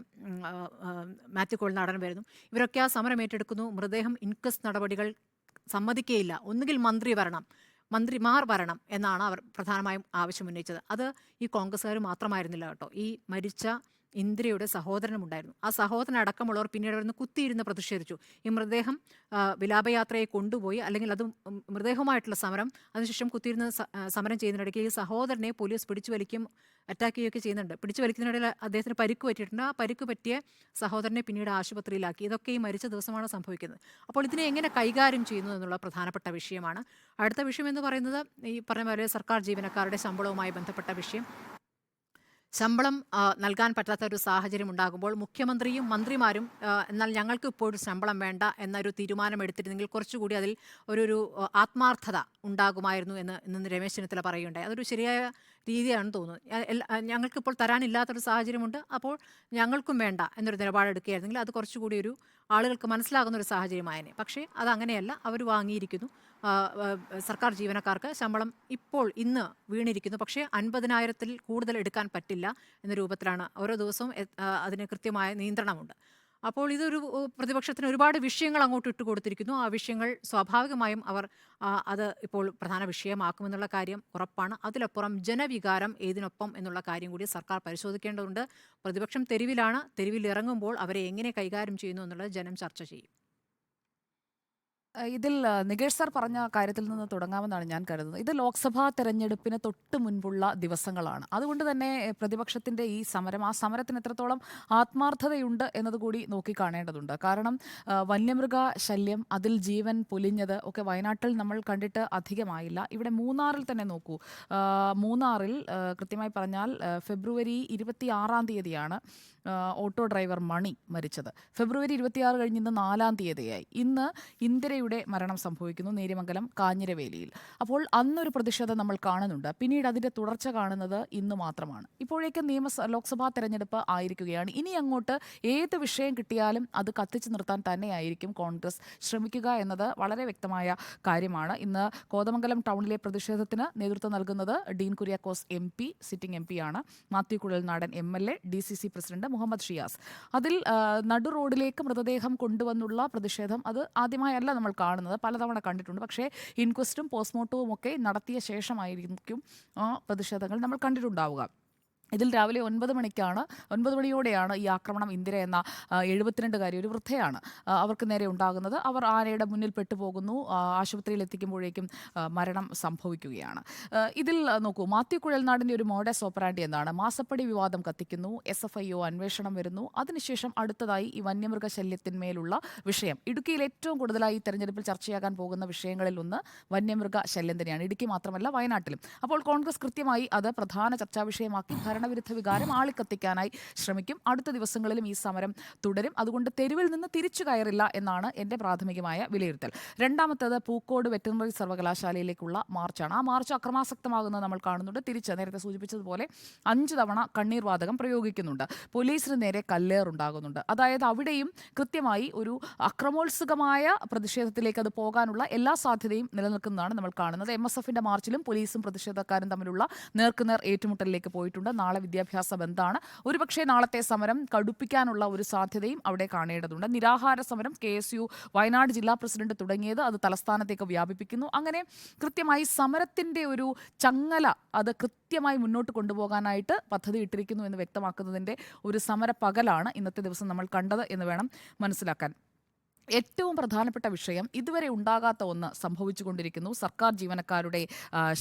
മാത്യു കോളിനാടൻ വരുന്നു. ഇവരൊക്കെ ആ സമരം ഏറ്റെടുക്കുന്നു. മൃതദേഹം ഇൻക്വസ്റ്റ് നടപടികൾ സമ്മതിക്കുകയില്ല, ഒന്നുകിൽ മന്ത്രിമാർ വരണം എന്നാണ് അവർ പ്രധാനമായും ആവശ്യമുന്നയിച്ചത്. അത് ഈ കോൺഗ്രസ്സുകാർ മാത്രമായിരുന്നില്ല കേട്ടോ. ഈ മരിച്ച ഇന്ദിരയുടെ സഹോദരനുണ്ടായിരുന്നു. ആ സഹോദരൻ അടക്കമുള്ളവർ പിന്നീട് അവിടുന്ന് കുത്തിയിരുന്ന് പ്രതിഷേധിച്ചു. ഈ മൃതദേഹം വിലാപയാത്രയെ കൊണ്ടുപോയി, അല്ലെങ്കിൽ അത് മൃതദേഹവുമായിട്ടുള്ള സമരം, അതിനുശേഷം കുത്തിയിരുന്ന് സമരം ചെയ്യുന്നതിനിടയ്ക്ക് ഈ സഹോദരനെ പോലീസ് പിടിച്ചു വലിക്കും, അറ്റാക്ക് ചെയ്യുകയൊക്കെ ചെയ്യുന്നുണ്ട്. പിടിച്ചു വലിക്കുന്നതിനിടയിൽ അദ്ദേഹത്തിന് പരിക്ക് പറ്റിയിട്ടുണ്ട്. ആ പരിക്ക് പറ്റിയ സഹോദരനെ പിന്നീട് ആശുപത്രിയിലാക്കി. ഇതൊക്കെ ഈ മരിച്ച ദിവസമാണ് സംഭവിക്കുന്നത്. അപ്പോൾ ഇതിനെ എങ്ങനെ കൈകാര്യം ചെയ്യുന്നു എന്നുള്ള പ്രധാനപ്പെട്ട വിഷയമാണ്. അടുത്ത വിഷയം എന്ന് പറയുന്നത് ഈ പറഞ്ഞ പോലെ സർക്കാർ ജീവനക്കാരുടെ ശമ്പളവുമായി ബന്ധപ്പെട്ട വിഷയം. ശമ്പളം നൽകാൻ പറ്റാത്ത ഒരു സാഹചര്യം ഉണ്ടാകുമ്പോൾ മുഖ്യമന്ത്രിയും മന്ത്രിമാരും എന്നാൽ ഞങ്ങൾക്ക് ഇപ്പോഴും ശമ്പളം വേണ്ട എന്നൊരു തീരുമാനം എടുത്തിരുന്നെങ്കിൽ കുറച്ചുകൂടി അതിൽ ഒരു ആത്മാർത്ഥത ഉണ്ടാകുമായിരുന്നു എന്ന് ഇന്ന് രമേശ് ചെന്നിത്തല പറയുകയുണ്ടായി. അതൊരു ശരിയായ രീതിയാണെന്ന് തോന്നുന്നു. ഞങ്ങൾക്കിപ്പോൾ തരാനില്ലാത്തൊരു സാഹചര്യമുണ്ട്, അപ്പോൾ ഞങ്ങൾക്കും വേണ്ട എന്നൊരു നിലപാടെടുക്കുകയായിരുന്നെങ്കിൽ അത് കുറച്ചുകൂടി ഒരു ആളുകൾക്ക് മനസ്സിലാകുന്ന ഒരു സാഹചര്യമായേനെ. പക്ഷേ അതങ്ങനെയല്ല, അവർ വാങ്ങിയിരിക്കുന്നു. ആ, ആ, സർക്കാർ ജീവനക്കാർക്ക് ശമ്പളം ഇപ്പോൾ ഇന്ന് വീണിരിക്കുന്നു. പക്ഷേ 50,000-ൽ കൂടുതൽ എടുക്കാൻ പറ്റില്ല എന്ന രൂപത്തിലാണ് ഓരോ ദിവസവും അതിന് കൃത്യമായ നിയന്ത്രണമുണ്ട്. അപ്പോൾ ഇതൊരു പ്രതിപക്ഷത്തിന് ഒരുപാട് വിഷയങ്ങൾ അങ്ങോട്ട് ഇട്ടുകൊടുത്തിരിക്കുന്നു. ആ വിഷയങ്ങൾ സ്വാഭാവികമായും അവർ അത് ഇപ്പോൾ പ്രധാന വിഷയമാക്കുമെന്നുള്ള കാര്യം ഉറപ്പാണ്. അതിലപ്പുറം ജനവികാരം ഏതിനൊപ്പം എന്നുള്ള കാര്യം കൂടി സർക്കാർ പരിശോധിക്കേണ്ടതുണ്ട്. പ്രതിപക്ഷം തെരുവിലാണ്. തെരുവിലിറങ്ങുമ്പോൾ അവരെ എങ്ങനെ കൈകാര്യം ചെയ്യുന്നു എന്നുള്ളത് ജനം ചർച്ച ചെയ്യും. ഇതിൽ നികേഷ് സാർ പറഞ്ഞ കാര്യത്തിൽ നിന്ന് തുടങ്ങാമെന്നാണ് ഞാൻ കരുതുന്നത്. ഇത് ലോക്സഭാ തെരഞ്ഞെടുപ്പിന് തൊട്ട് മുൻപുള്ള ദിവസങ്ങളാണ്. അതുകൊണ്ട് തന്നെ പ്രതിപക്ഷത്തിൻ്റെ ഈ സമരം, ആ സമരത്തിന് എത്രത്തോളം ആത്മാർത്ഥതയുണ്ട് എന്നതുകൂടി നോക്കിക്കാണേണ്ടതുണ്ട്. കാരണം വന്യമൃഗ ശല്യം, അതിൽ ജീവൻ പൊലിഞ്ഞത് ഒക്കെ വയനാട്ടിൽ നമ്മൾ കണ്ടിട്ട് അധികമായില്ല. ഇവിടെ മൂന്നാറിൽ തന്നെ നോക്കൂ. മൂന്നാറിൽ കൃത്യമായി പറഞ്ഞാൽ ഫെബ്രുവരി 26 ഓട്ടോ ഡ്രൈവർ മണി മരിച്ചത്. ഫെബ്രുവരി 26 കഴിഞ്ഞ് ഇന്ന് 4 തീയതിയായി. ഇന്ന് ഇന്ദിരയുടെ മരണം സംഭവിക്കുന്നു നേര്യമംഗലം കാഞ്ഞിരവേലിയിൽ. അപ്പോൾ അന്നൊരു പ്രതിഷേധം നമ്മൾ കാണുന്നുണ്ട്. പിന്നീട് അതിൻ്റെ തുടർച്ച കാണുന്നത് ഇന്ന് മാത്രമാണ്. ഇപ്പോഴേക്കും ലോക്സഭാ തെരഞ്ഞെടുപ്പ് ആയിരിക്കുകയാണ്. ഇനി അങ്ങോട്ട് ഏത് വിഷയം കിട്ടിയാലും അത് കത്തിച്ചു നിർത്താൻ തന്നെയായിരിക്കും കോൺഗ്രസ് ശ്രമിക്കുക എന്നത് വളരെ വ്യക്തമായ കാര്യമാണ്. ഇന്ന് കോതമംഗലം ടൗണിലെ പ്രതിഷേധത്തിന് നേതൃത്വം നൽകുന്നത് Dean Kuriakose MP, sitting MP ആണ്. Mathew Kuzhalnadan MLA, DCC president Muhammad Shiyas. അതിൽ നടു റോഡിലേക്ക് മൃതദേഹം കൊണ്ടുവന്നുള്ള പ്രതിഷേധം അത് ആദ്യമായല്ല നമ്മൾ കാണുന്നത്, പലതവണ കണ്ടിട്ടുണ്ട്. പക്ഷേ ഇൻക്വസ്റ്റും പോസ്റ്റ്മോർട്ടവും ഒക്കെ നടത്തിയ ശേഷമായിരിക്കും ആ പ്രതിഷേധങ്ങൾ നമ്മൾ കണ്ടിട്ടുണ്ടാവുക. ഇതിൽ രാവിലെ 9 മണിയോടെയാണ് ഈ ആക്രമണം. ഇന്ദിര എന്ന 72കാരി, ഒരു വൃദ്ധയാണ്, അവർക്ക് നേരെ ഉണ്ടാകുന്നത്. അവർ ആനയുടെ മുന്നിൽ പെട്ടുപോകുന്നു. ആശുപത്രിയിൽ എത്തിക്കുമ്പോഴേക്കും മരണം സംഭവിക്കുകയാണ്. ഇതിൽ നോക്കൂ, മാത്യു കുഴൽനാടിൻ്റെ ഒരു മോഡസ് ഓപ്പറാൻഡി എന്നാണ്. മാസപ്പടി വിവാദം കത്തിക്കുന്നു, SFIO അന്വേഷണം വരുന്നു. അതിനുശേഷം അടുത്തതായി ഈ വന്യമൃഗശല്യത്തിന്മേലുള്ള വിഷയം. ഇടുക്കിയിൽ ഏറ്റവും കൂടുതലായി ഈ തെരഞ്ഞെടുപ്പിൽ ചർച്ചയാകാൻ പോകുന്ന വിഷയങ്ങളിൽ ഒന്ന് വന്യമൃഗ ശല്യം തന്നെയാണ്. ഇടുക്കി മാത്രമല്ല, വയനാട്ടിലും. അപ്പോൾ കോൺഗ്രസ് കൃത്യമായി അത് പ്രധാന ചർച്ചാ വിഷയമാക്കി ഭരണവിരുദ്ധ വികാരം ആളിക്കത്തിക്കാനായി ശ്രമിക്കും. അടുത്ത ദിവസങ്ങളിലും ഈ സമരം തുടരും. അതുകൊണ്ട് തെരുവിൽ നിന്ന് തിരിച്ചു കയറില്ല എന്നാണ് എൻ്റെ പ്രാഥമികമായ വിലയിരുത്തൽ. രണ്ടാമത്തേത് പൂക്കോട് വെറ്ററിനറി സർവകലാശാലയിലേക്കുള്ള മാർച്ചാണ്. ആ മാർച്ച് അക്രമാസക്തമാകുന്നത് നമ്മൾ കാണുന്നുണ്ട്. തിരിച്ച് നേരത്തെ സൂചിപ്പിച്ചതുപോലെ 5 തവണ കണ്ണീർ വാതകം പ്രയോഗിക്കുന്നുണ്ട്. പോലീസിന് നേരെ കല്ലേറുണ്ടാകുന്നുണ്ട്. അതായത് അവിടെയും കൃത്യമായി ഒരു അക്രമോത്സുകമായ പ്രതിഷേധത്തിലേക്ക് അത് പോകാനുള്ള എല്ലാ സാധ്യതയും നിലനിൽക്കുന്നതാണ് നമ്മൾ കാണുന്നത്. MSFന്റെ മാർച്ചിലും പോലീസും പ്രതിഷേധക്കാരും തമ്മിലുള്ള നേർക്കുനേർ ഏറ്റുമുട്ടലിലേക്ക് പോയിട്ടുണ്ട്. നാളെ വിദ്യാഭ്യാസ ബന്ദാണ്. ഒരുപക്ഷെ നാളത്തെ സമരം കടുപ്പിക്കാനുള്ള ഒരു സാധ്യതയും അവിടെ കാണേണ്ടതുണ്ട്. നിരാഹാര സമരം KSU വയനാട് ജില്ലാ പ്രസിഡന്റ് തുടങ്ങിയത് അത് തലസ്ഥാനത്തേക്ക് വ്യാപിപ്പിക്കുന്നു. അങ്ങനെ കൃത്യമായി സമരത്തിൻ്റെ ഒരു ചങ്ങല അത് കൃത്യമായി മുന്നോട്ട് കൊണ്ടുപോകാനായിട്ട് പദ്ധതി ഇട്ടിരിക്കുന്നു എന്ന് വ്യക്തമാക്കുന്നതിൻ്റെ ഒരു സമരപ്പകലാണ് ഇന്നത്തെ ദിവസം നമ്മൾ കണ്ടത് എന്ന് വേണം മനസ്സിലാക്കാൻ. ഏറ്റവും പ്രധാനപ്പെട്ട വിഷയം, ഇതുവരെ ഉണ്ടാകാത്ത ഒന്ന് സംഭവിച്ചുകൊണ്ടിരിക്കുന്നു. സർക്കാർ ജീവനക്കാരുടെ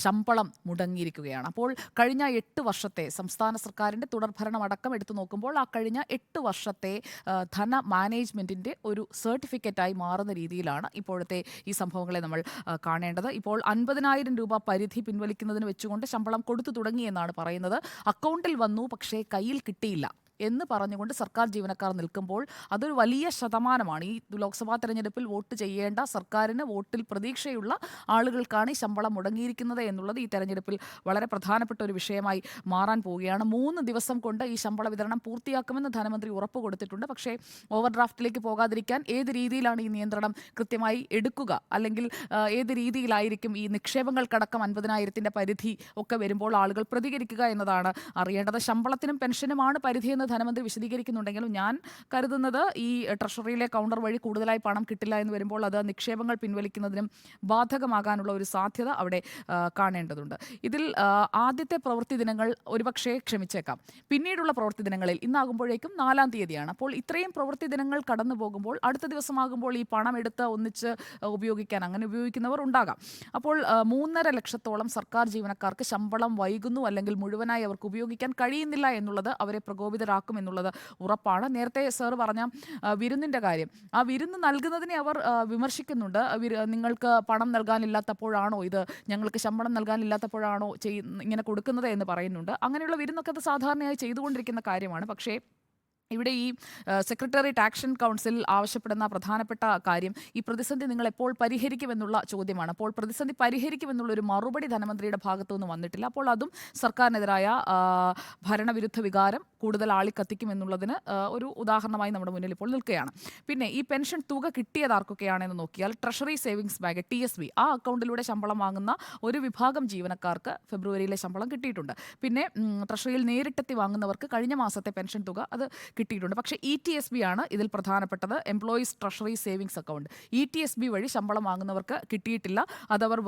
ശമ്പളം മുടങ്ങിയിരിക്കുകയാണ്. അപ്പോൾ കഴിഞ്ഞ 8 വർഷത്തെ സംസ്ഥാന സർക്കാരിൻ്റെ തുടർഭരണം അടക്കം എടുത്തു നോക്കുമ്പോൾ ആ കഴിഞ്ഞ 8 വർഷത്തെ ധന മാനേജ്മെൻറ്റിൻ്റെ ഒരു സർട്ടിഫിക്കറ്റായി മാറുന്ന രീതിയിലാണ് ഇപ്പോഴത്തെ ഈ സംഭവങ്ങളെ നമ്മൾ കാണേണ്ടത്. ഇപ്പോൾ 50,000 രൂപ പരിധി പിൻവലിക്കുന്നതിന് വെച്ചുകൊണ്ട് ശമ്പളം കൊടുത്തു തുടങ്ങിയെന്നാണ് പറയുന്നത്. അക്കൗണ്ടിൽ വന്നു, പക്ഷേ കയ്യിൽ കിട്ടിയില്ല എന്ന് പറഞ്ഞുകൊണ്ട് സർക്കാർ ജീവനക്കാർ നിൽക്കുമ്പോൾ അതൊരു വലിയ ശതമാനമാണ്. ഈ ലോക്സഭാ തെരഞ്ഞെടുപ്പിൽ വോട്ട് ചെയ്യേണ്ട, സർക്കാരിന് വോട്ടിൽ പ്രതീക്ഷയുള്ള ആളുകൾക്കാണ് ഈ ശമ്പളം മുടങ്ങിയിരിക്കുന്നത് എന്നുള്ളത് ഈ തെരഞ്ഞെടുപ്പിൽ വളരെ പ്രധാനപ്പെട്ട ഒരു വിഷയമായി മാറാൻ പോവുകയാണ്. 3 ദിവസം കൊണ്ട് ഈ ശമ്പള വിതരണം പൂർത്തിയാക്കുമെന്ന് ധനമന്ത്രി ഉറപ്പ് കൊടുത്തിട്ടുണ്ട്. പക്ഷേ ഓവർ ഡ്രാഫ്റ്റിലേക്ക് പോകാതിരിക്കാൻ ഏത് രീതിയിലാണ് ഈ നിയന്ത്രണം കൃത്യമായി എടുക്കുക, അല്ലെങ്കിൽ ഏത് രീതിയിലായിരിക്കും ഈ നിക്ഷേപങ്ങൾക്കടക്കം 50,000-ൻ്റെ പരിധി ഒക്കെ വരുമ്പോൾ ആളുകൾ പ്രതികരിക്കുക എന്നതാണ് അറിയേണ്ടത്. ശമ്പളത്തിനും പെൻഷനുമാണ് പരിധിയെന്ന് ധനമന്ത്രി വിശദീകരിക്കുന്നുണ്ടെങ്കിലും ഞാൻ കരുതുന്നത് ഈ ട്രഷറിയിലെ കൗണ്ടർ വഴി കൂടുതലായി പണം കിട്ടില്ല എന്ന് വരുമ്പോൾ അത് നിക്ഷേപങ്ങൾ പിൻവലിക്കുന്നതിനും ബാധകമാകാനുള്ള ഒരു സാധ്യത അവിടെ കാണേണ്ടതുണ്ട്. ഇതിൽ ആദ്യത്തെ പ്രവൃത്തി ദിനങ്ങൾ ഒരുപക്ഷെ ക്ഷമിച്ചേക്കാം. പിന്നീടുള്ള പ്രവൃത്തി ദിനങ്ങളിൽ ഇന്നാകുമ്പോഴേക്കും 4 തീയതിയാണ്. അപ്പോൾ ഇത്രയും പ്രവൃത്തി ദിനങ്ങൾ കടന്നു പോകുമ്പോൾ അടുത്ത ദിവസമാകുമ്പോൾ ഈ പണം എടുത്ത് ഒന്നിച്ച് ഉപയോഗിക്കാൻ അങ്ങനെ ഉപയോഗിക്കുന്നവർ ഉണ്ടാകാം. അപ്പോൾ 3.5 ലക്ഷത്തോളം സർക്കാർ ജീവനക്കാർക്ക് ശമ്പളം വൈകുന്നു, അല്ലെങ്കിൽ മുഴുവനായി അവർക്ക് ഉപയോഗിക്കാൻ കഴിയുന്നില്ല എന്നുള്ളത് അവരെ പ്രകോപിതരാക്കും എന്നുള്ളത് ഉറപ്പാണ്. നേരത്തെ സാർ പറഞ്ഞ വിരുന്നിൻ്റെ കാര്യം, ആ വിരുന്ന് നൽകുന്നതിനെ അവർ വിമർശിക്കുന്നുണ്ട്. നിങ്ങൾക്ക് പണം നൽകാനില്ലാത്തപ്പോഴാണോ ഇത്, ഞങ്ങൾക്ക് ശമ്പളം നൽകാനില്ലാത്തപ്പോഴാണോ ഇങ്ങനെ കൊടുക്കുന്നത് എന്ന് പറയുന്നുണ്ട്. അങ്ങനെയുള്ള വിരുന്നൊക്കെ അത് സാധാരണയായി ചെയ്തുകൊണ്ടിരിക്കുന്ന കാര്യമാണ്. പക്ഷേ ഇവിടെ ഈ സെക്രട്ടേറിയറ്റ് ആക്ഷൻ കൗൺസിൽ ആവശ്യപ്പെടുന്ന പ്രധാനപ്പെട്ട കാര്യം ഈ പ്രതിസന്ധി നിങ്ങൾ എപ്പോൾ പരിഹരിക്കുമെന്നുള്ള ചോദ്യമാണ്. അപ്പോൾ പ്രതിസന്ധി പരിഹരിക്കുമെന്നുള്ളൊരു മറുപടി ധനമന്ത്രിയുടെ ഭാഗത്തു നിന്ന് വന്നിട്ടില്ല. അപ്പോൾ അതും സർക്കാരിനെതിരായ ഭരണവിരുദ്ധ വികാരം കൂടുതൽ ആളിക്കത്തിക്കുമെന്നുള്ളതിന് ഒരു ഉദാഹരണമായി നമ്മുടെ മുന്നിൽ ഇപ്പോൾ നിൽക്കുകയാണ്. പിന്നെ ഈ പെൻഷൻ തുക കിട്ടിയത് ആർക്കൊക്കെയാണെന്ന് നോക്കിയാൽ ട്രഷറി സേവിങ്സ് ബാങ്ക് TSB ആ അക്കൗണ്ടിലൂടെ ശമ്പളം വാങ്ങുന്ന ഒരു വിഭാഗം ജീവനക്കാർക്ക് ഫെബ്രുവരിയിലെ ശമ്പളം കിട്ടിയിട്ടുണ്ട്. പിന്നെ ട്രഷറിയിൽ നേരിട്ടെത്തി വാങ്ങുന്നവർക്ക് കഴിഞ്ഞ മാസത്തെ പെൻഷൻ തുക അത് കിട്ടിയിട്ടുണ്ട്. പക്ഷേ ETSB ആണ് ഇതിൽ പ്രധാനപ്പെട്ടത്, employees treasury savings account. ETSB വഴി ശമ്പളം വാങ്ങുന്നവർക്ക് കിട്ടിയിട്ടില്ല. അതവർ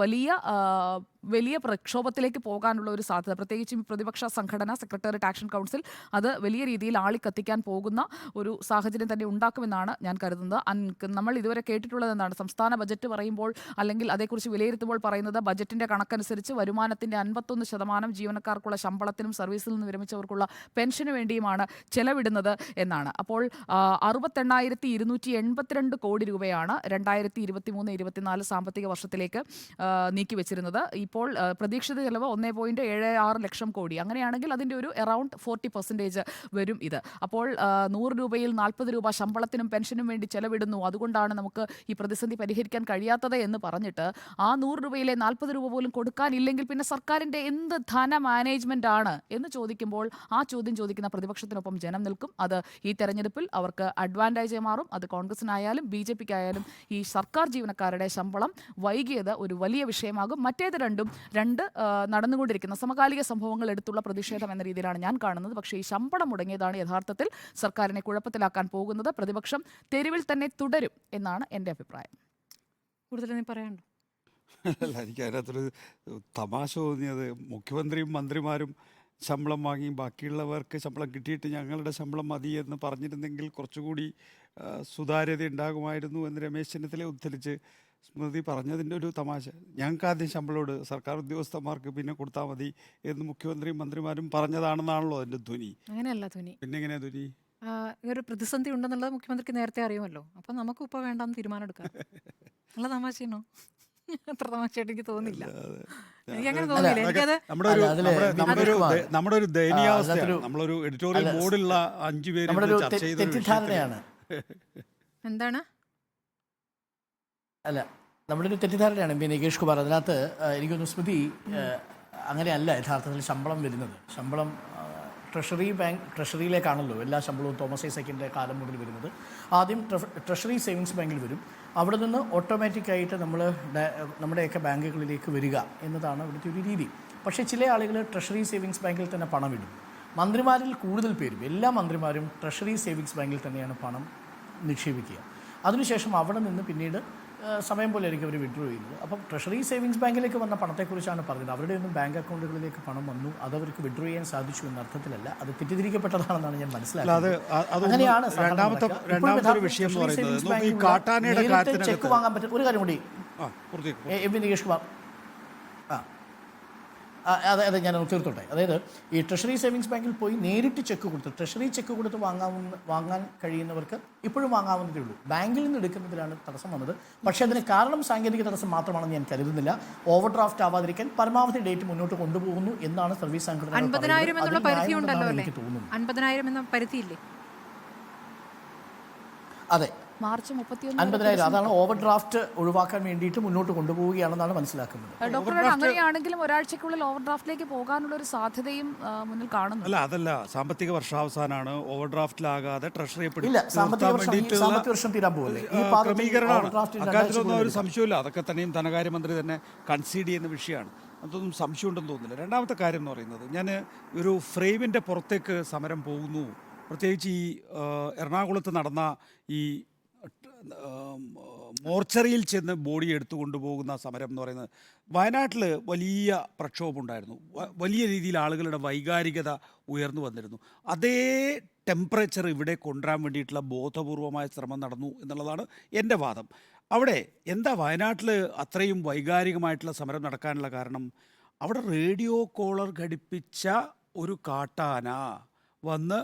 വലിയ പ്രക്ഷോഭത്തിലേക്ക് പോകാനുള്ള ഒരു സാധ്യത, പ്രത്യേകിച്ചും പ്രതിപക്ഷ സംഘടന സെക്രട്ടേറിയറ്റ് ആക്ഷൻ കൗൺസിൽ അത് വലിയ രീതിയിൽ ആളിക്കത്തിക്കാൻ പോകുന്ന ഒരു സാഹചര്യം തന്നെ ഉണ്ടാക്കുമെന്നാണ് ഞാൻ കരുതുന്നത്. നമ്മൾ ഇതുവരെ കേട്ടിട്ടുള്ളത് എന്താണ്, സംസ്ഥാന ബജറ്റ് പറയുമ്പോൾ അല്ലെങ്കിൽ അതേക്കുറിച്ച് വിലയിരുത്തുമ്പോൾ പറയുന്നത് ബജറ്റിന്റെ കണക്കനുസരിച്ച് വരുമാനത്തിന്റെ 51% ജീവനക്കാർക്കുള്ള ശമ്പളത്തിനും സർവീസിൽ നിന്ന് വിരമിച്ചവർക്കുള്ള പെൻഷന് വേണ്ടിയുമാണ് ചെലവിടുന്നത് എന്നാണ്. അപ്പോൾ 68,282 കോടി രൂപയാണ് 2023-24 സാമ്പത്തിക വർഷത്തിലേക്ക് നീക്കിവെച്ചിരുന്നത്. ഇപ്പോൾ പ്രതീക്ഷിത ചെലവ് 1.76 ലക്ഷം കോടി. അങ്ങനെയാണെങ്കിൽ അതിൻ്റെ ഒരു അറൗണ്ട് 40% വരും ഇത്. അപ്പോൾ 100 രൂപയിൽ 40 രൂപ ശമ്പളത്തിനും പെൻഷനും വേണ്ടി ചെലവിടുന്നു, അതുകൊണ്ടാണ് നമുക്ക് ഈ പ്രതിസന്ധി പരിഹരിക്കാൻ കഴിയാത്തത് എന്ന് പറഞ്ഞിട്ട് ആ 100 രൂപയിലെ 40 രൂപ പോലും കൊടുക്കാനില്ലെങ്കിൽ പിന്നെ സർക്കാരിൻ്റെ എന്ത് ധന മാനേജ്മെൻ്റ് ആണ് എന്ന് ചോദിക്കുമ്പോൾ ആ ചോദ്യം ചോദിക്കുന്ന പ്രതിപക്ഷത്തിനൊപ്പം ജനം നിൽക്കും. അത് ഈ തെരഞ്ഞെടുപ്പിൽ അവർക്ക് അഡ്വാൻറ്റേജ് മാറും. അത് കോൺഗ്രസിനായാലും BJPക്കായാലും ഈ സർക്കാർ ജീവനക്കാരുടെ ശമ്പളം വൈകിയത് ഒരു വലിയ വിഷയമാകും. മറ്റേത് രണ്ട് നടന്നുകൊണ്ടിരിക്കുന്ന സമകാലിക സംഭവങ്ങൾ എടുത്തുള്ള പ്രതിഷേധം എന്ന രീതിയിലാണ് ഞാൻ കാണുന്നത്. പക്ഷേ ഈ ശമ്പളം മുടങ്ങിയതാണ് യഥാർത്ഥത്തിൽ സർക്കാരിനെ കുഴപ്പത്തിലാക്കാൻ പോകുന്നത്. പ്രതിപക്ഷം തെരുവിൽ തന്നെ തുടരും എന്നാണ് എൻ്റെ അഭിപ്രായം. കൂടുതൽ പറയാനുണ്ടോ? അല്ല, എനിക്ക് അതിനകത്തൊരു തമാശ തോന്നിയത്, മുഖ്യമന്ത്രിയും മന്ത്രിമാരും ശമ്പളം വാങ്ങി ബാക്കിയുള്ളവർക്ക് ശമ്പളം കിട്ടിയിട്ട് ഞങ്ങളുടെ ശമ്പളം മതി എന്ന് പറഞ്ഞിരുന്നെങ്കിൽ കുറച്ചുകൂടി സുതാര്യത ഉണ്ടാകുമായിരുന്നു എന്ന് രമേശ് ചെന്നിത്തല ഉദ്ധരിച്ച് സ്മൃതി പറഞ്ഞതിൻ്റെ ഒരു തമാശ. ഞങ്ങൾക്ക് ആദ്യം ശമ്പളോട് സർക്കാർ ഉദ്യോഗസ്ഥന്മാർക്ക് പിന്നെ കൊടുത്താൽ മതി എന്ന് മുഖ്യമന്ത്രിയും മന്ത്രിമാരും പറഞ്ഞതാണെന്നാണല്ലോ അതിൻ്റെ ധ്വനി. അങ്ങനെയല്ല ധ്വനി. പിന്നെ എങ്ങനെയാ ധ്വനി? ഒരു പ്രതിസന്ധി ഉണ്ടെന്നുള്ളത് മുഖ്യമന്ത്രിക്ക് നേരത്തെ അറിയുമല്ലോ. അപ്പം നമുക്ക് ഇപ്പോൾ വേണ്ടാന്ന് തീരുമാനം എടുക്കാം. നല്ല തമാശയാണോ? അത്ര തമാശയായിട്ട് എനിക്ക് തോന്നില്ല. എനിക്കങ്ങനെ തോന്നിയില്ല. എനിക്കത് നമ്മുടെ ഒരു ദയനീയാവസ്ഥയാണ്. നമ്മളൊരു എഡിറ്റോറിയൽ ബോർഡിലുള്ള 5 പേര് ചർച്ച ചെയ്ത തെറ്റിദ്ധാരണയാണ്. എന്താണ്? അല്ല, നമ്മുടെ ഒരു തെറ്റിദ്ധാരണയാണ് നികേഷ് കുമാർ. അതിനകത്ത് എനിക്കൊന്ന് സ്മൃതി, അങ്ങനെയല്ല യഥാർത്ഥത്തിൽ ശമ്പളം വരുന്നത്. ശമ്പളം ട്രഷറിയിലേക്കാണല്ലോ എല്ലാ ശമ്പളവും തോമസ് ഐസക്കിൻ്റെ കാലം മുതൽ വരുന്നത്. ആദ്യം ട്രഷറി സേവിങ്സ് ബാങ്കിൽ വരും. അവിടെ നിന്ന് ഓട്ടോമാറ്റിക്കായിട്ട് നമ്മുടെയൊക്കെ ബാങ്കുകളിലേക്ക് വരിക എന്നതാണ് ഇവിടുത്തെ ഒരു രീതി. പക്ഷേ ചില ആളുകൾ ട്രഷറി സേവിങ്സ് ബാങ്കിൽ തന്നെ പണം ഇടും. മന്ത്രിമാരിൽ കൂടുതൽ പേരും, എല്ലാ മന്ത്രിമാരും ട്രഷറി സേവിങ്സ് ബാങ്കിൽ തന്നെയാണ് പണം നിക്ഷേപിക്കുക. അതിനുശേഷം അവിടെ നിന്ന് പിന്നീട് സമയം പോലെ ആയിരിക്കും അവർ വിഡ്രോ ചെയ്യുന്നത്. അപ്പം ട്രഷറി സേവിങ്സ് ബാങ്കിലേക്ക് വന്ന പണത്തെക്കുറിച്ചാണ് പറഞ്ഞത്. അവരുടെ ഒന്നും ബാങ്ക് അക്കൗണ്ടുകളിലേക്ക് പണം വന്നു, അത് അവർക്ക് വിഡ്രോ ചെയ്യാൻ സാധിച്ചു എന്ന അർത്ഥത്തിലല്ല. അത് തെറ്റിദ്ധരിക്കപ്പെട്ടതാണെന്നാണ് ഞാൻ മനസ്സിലാക്കുന്നത്. അങ്ങനെയാണ് ചെക്ക് വാങ്ങാൻ പറ്റും. ഒരു കാര്യം കൂടി നികേഷ് കുമാർ, അതെ ഞാൻ തീർത്തോട്ടെ. അതായത് ഈ ട്രഷറി സേവിങ്സ് ബാങ്കിൽ പോയി നേരിട്ട് ചെക്ക് കൊടുത്ത് ട്രഷറി ചെക്ക് കൊടുത്ത് വാങ്ങാൻ കഴിയുന്നവർക്ക് ഇപ്പോഴും വാങ്ങാവുന്നതേ ഉള്ളൂ. ബാങ്കിൽ നിന്ന് എടുക്കുന്നതിലാണ് തടസ്സം വന്നത്. പക്ഷേ അതിന് കാരണം സാങ്കേതിക തടസ്സം മാത്രമാണെന്ന് ഞാൻ കരുതുന്നില്ല. ഓവർ ഡ്രാഫ്റ്റ് ആവാതിരിക്കാൻ പരമാവധി ഡേറ്റ് മുന്നോട്ട് കൊണ്ടുപോകുന്നു എന്നാണ് സർവീസ് സംഘടന. 50,000 എന്നുള്ള പരിധി ഉണ്ടല്ലോ അല്ലേ? 50,000 എന്ന പരിധിയില്ലേ? അതെ, മാർച്ച് 31 50,000. അതാണ് ഓവർ ഡ്രാഫ്റ്റ് ഒഴിവാക്കാൻ വേണ്ടിയിട്ട് മുന്നോട്ട് കൊണ്ടുപോവുകയാണെന്നാണ് മനസ്സിലാക്കുന്നത്. ഡോക്ടർ, അങ്ങനെയാണെങ്കിലും ഒരാഴ്ചക്കുള്ളിൽ ഓവർ ഡ്രാഫ്റ്റിലേക്ക് പോകാനുള്ള ഒരു സാധ്യതയും മുന്നിൽ കാണുന്നു. അതല്ല, സാമ്പത്തിക വർഷാവസാനമാണ്. ഓവർ ഡ്രാഫ്റ്റിലാകാതെ ട്രഷറിയെ സാമ്പത്തിക വർഷം തീരാൻ പോകല്ലേ? ക്രമീകരണമാണ്. അക്കാര്യത്തിലൊന്നും ഒരു സംശയമില്ല. അതൊക്കെ തന്നെയും ധനകാര്യമന്ത്രി തന്നെ കൺസീഡ് ചെയ്യുന്ന വിഷയമാണ്. അതൊന്നും സംശയമുണ്ടെന്ന് തോന്നുന്നില്ല. രണ്ടാമത്തെ കാര്യം എന്ന് പറയുന്നത്, ഞാൻ ഒരു ഫ്രെയിമിൻ്റെ പുറത്തേക്ക് സമരം പോകുന്നു. പ്രത്യേകിച്ച് ഈ എറണാകുളത്ത് നടന്ന ഈ മോർച്ചറിയിൽ ചെന്ന് ബോഡി എടുത്തു കൊണ്ടുപോകുന്ന സമരം എന്ന് പറയുന്നത്, വയനാട്ടിൽ വലിയ പ്രക്ഷോഭമുണ്ടായിരുന്നു. വലിയ രീതിയിൽ ആളുകളുടെ വൈകാരികത ഉയർന്നു വന്നിരുന്നു. അതേ ടെമ്പറേച്ചർ ഇവിടെ കൊണ്ടുവരാൻ വേണ്ടിയിട്ടുള്ള ബോധപൂർവമായ ശ്രമം നടന്നു എന്നുള്ളതാണ് എൻ്റെ വാദം. അവിടെ എന്താ വയനാട്ടിൽ അത്രയും വൈകാരികമായിട്ടുള്ള സമരം നടക്കാനുള്ള കാരണം? അവിടെ റേഡിയോ കോളർ ഘടിപ്പിച്ച ഒരു കാട്ടാന വന്ന്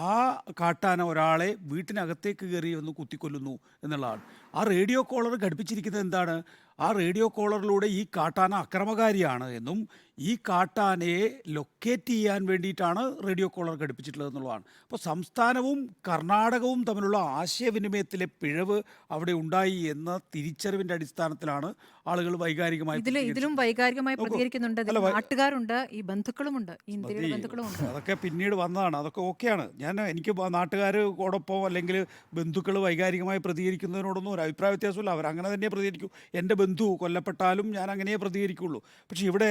ആ കാട്ടാന ഒരാളെ വീട്ടിനകത്തേക്ക് കയറി വന്ന് കുത്തിക്കൊല്ലുന്നു എന്നുള്ളതാണ്. ആ റേഡിയോ കോളർ ഘടിപ്പിച്ചിരിക്കുന്നത് എന്താണ്? ആ റേഡിയോ കോളറിലൂടെ ഈ കാട്ടാന അക്രമകാരിയാണ് എന്നും ഈ കാട്ടാനയെ ലൊക്കേറ്റ് ചെയ്യാൻ വേണ്ടിയിട്ടാണ് റേഡിയോ കോളർ ഘടിപ്പിച്ചിട്ടുള്ളത് എന്നുള്ളതാണ്. അപ്പോൾ സംസ്ഥാനവും കർണാടകവും തമ്മിലുള്ള ആശയവിനിമയത്തിലെ പിഴവ് അവിടെ ഉണ്ടായി എന്ന തിരിച്ചറിവിൻ്റെ അടിസ്ഥാനത്തിലാണ് ആളുകൾ വൈകാരികമായി ഇതിലും വൈകാരികമായി നോക്കൂ. പ്രതികരിക്കുന്നുണ്ട്. ഇതിൽ അല്ല, നാട്ടുകാരുണ്ട്, ഈ ബന്ധുക്കളുമുണ്ട്, ഈ ഇന്ത്യയിലെ ബന്ധുക്കളുമുണ്ട്. അതൊക്കെ പിന്നീട് വന്നതാണ്. അതൊക്കെ ഓക്കെയാണ്. എനിക്ക് നാട്ടുകാരോടൊപ്പം അല്ലെങ്കിൽ ബന്ധുക്കൾ വൈകാരികമായി പ്രതികരിക്കുന്നതിനോടൊന്നും ഒരു അഭിപ്രായ വ്യത്യാസമില്ല. അവരങ്ങനെ തന്നെ പ്രതികരിക്കൂ. എൻ്റെ ബന്ധു കൊല്ലപ്പെട്ടാലും ഞാൻ അങ്ങനെ പ്രതികരിക്കുള്ളൂ. പക്ഷേ ഇവിടെ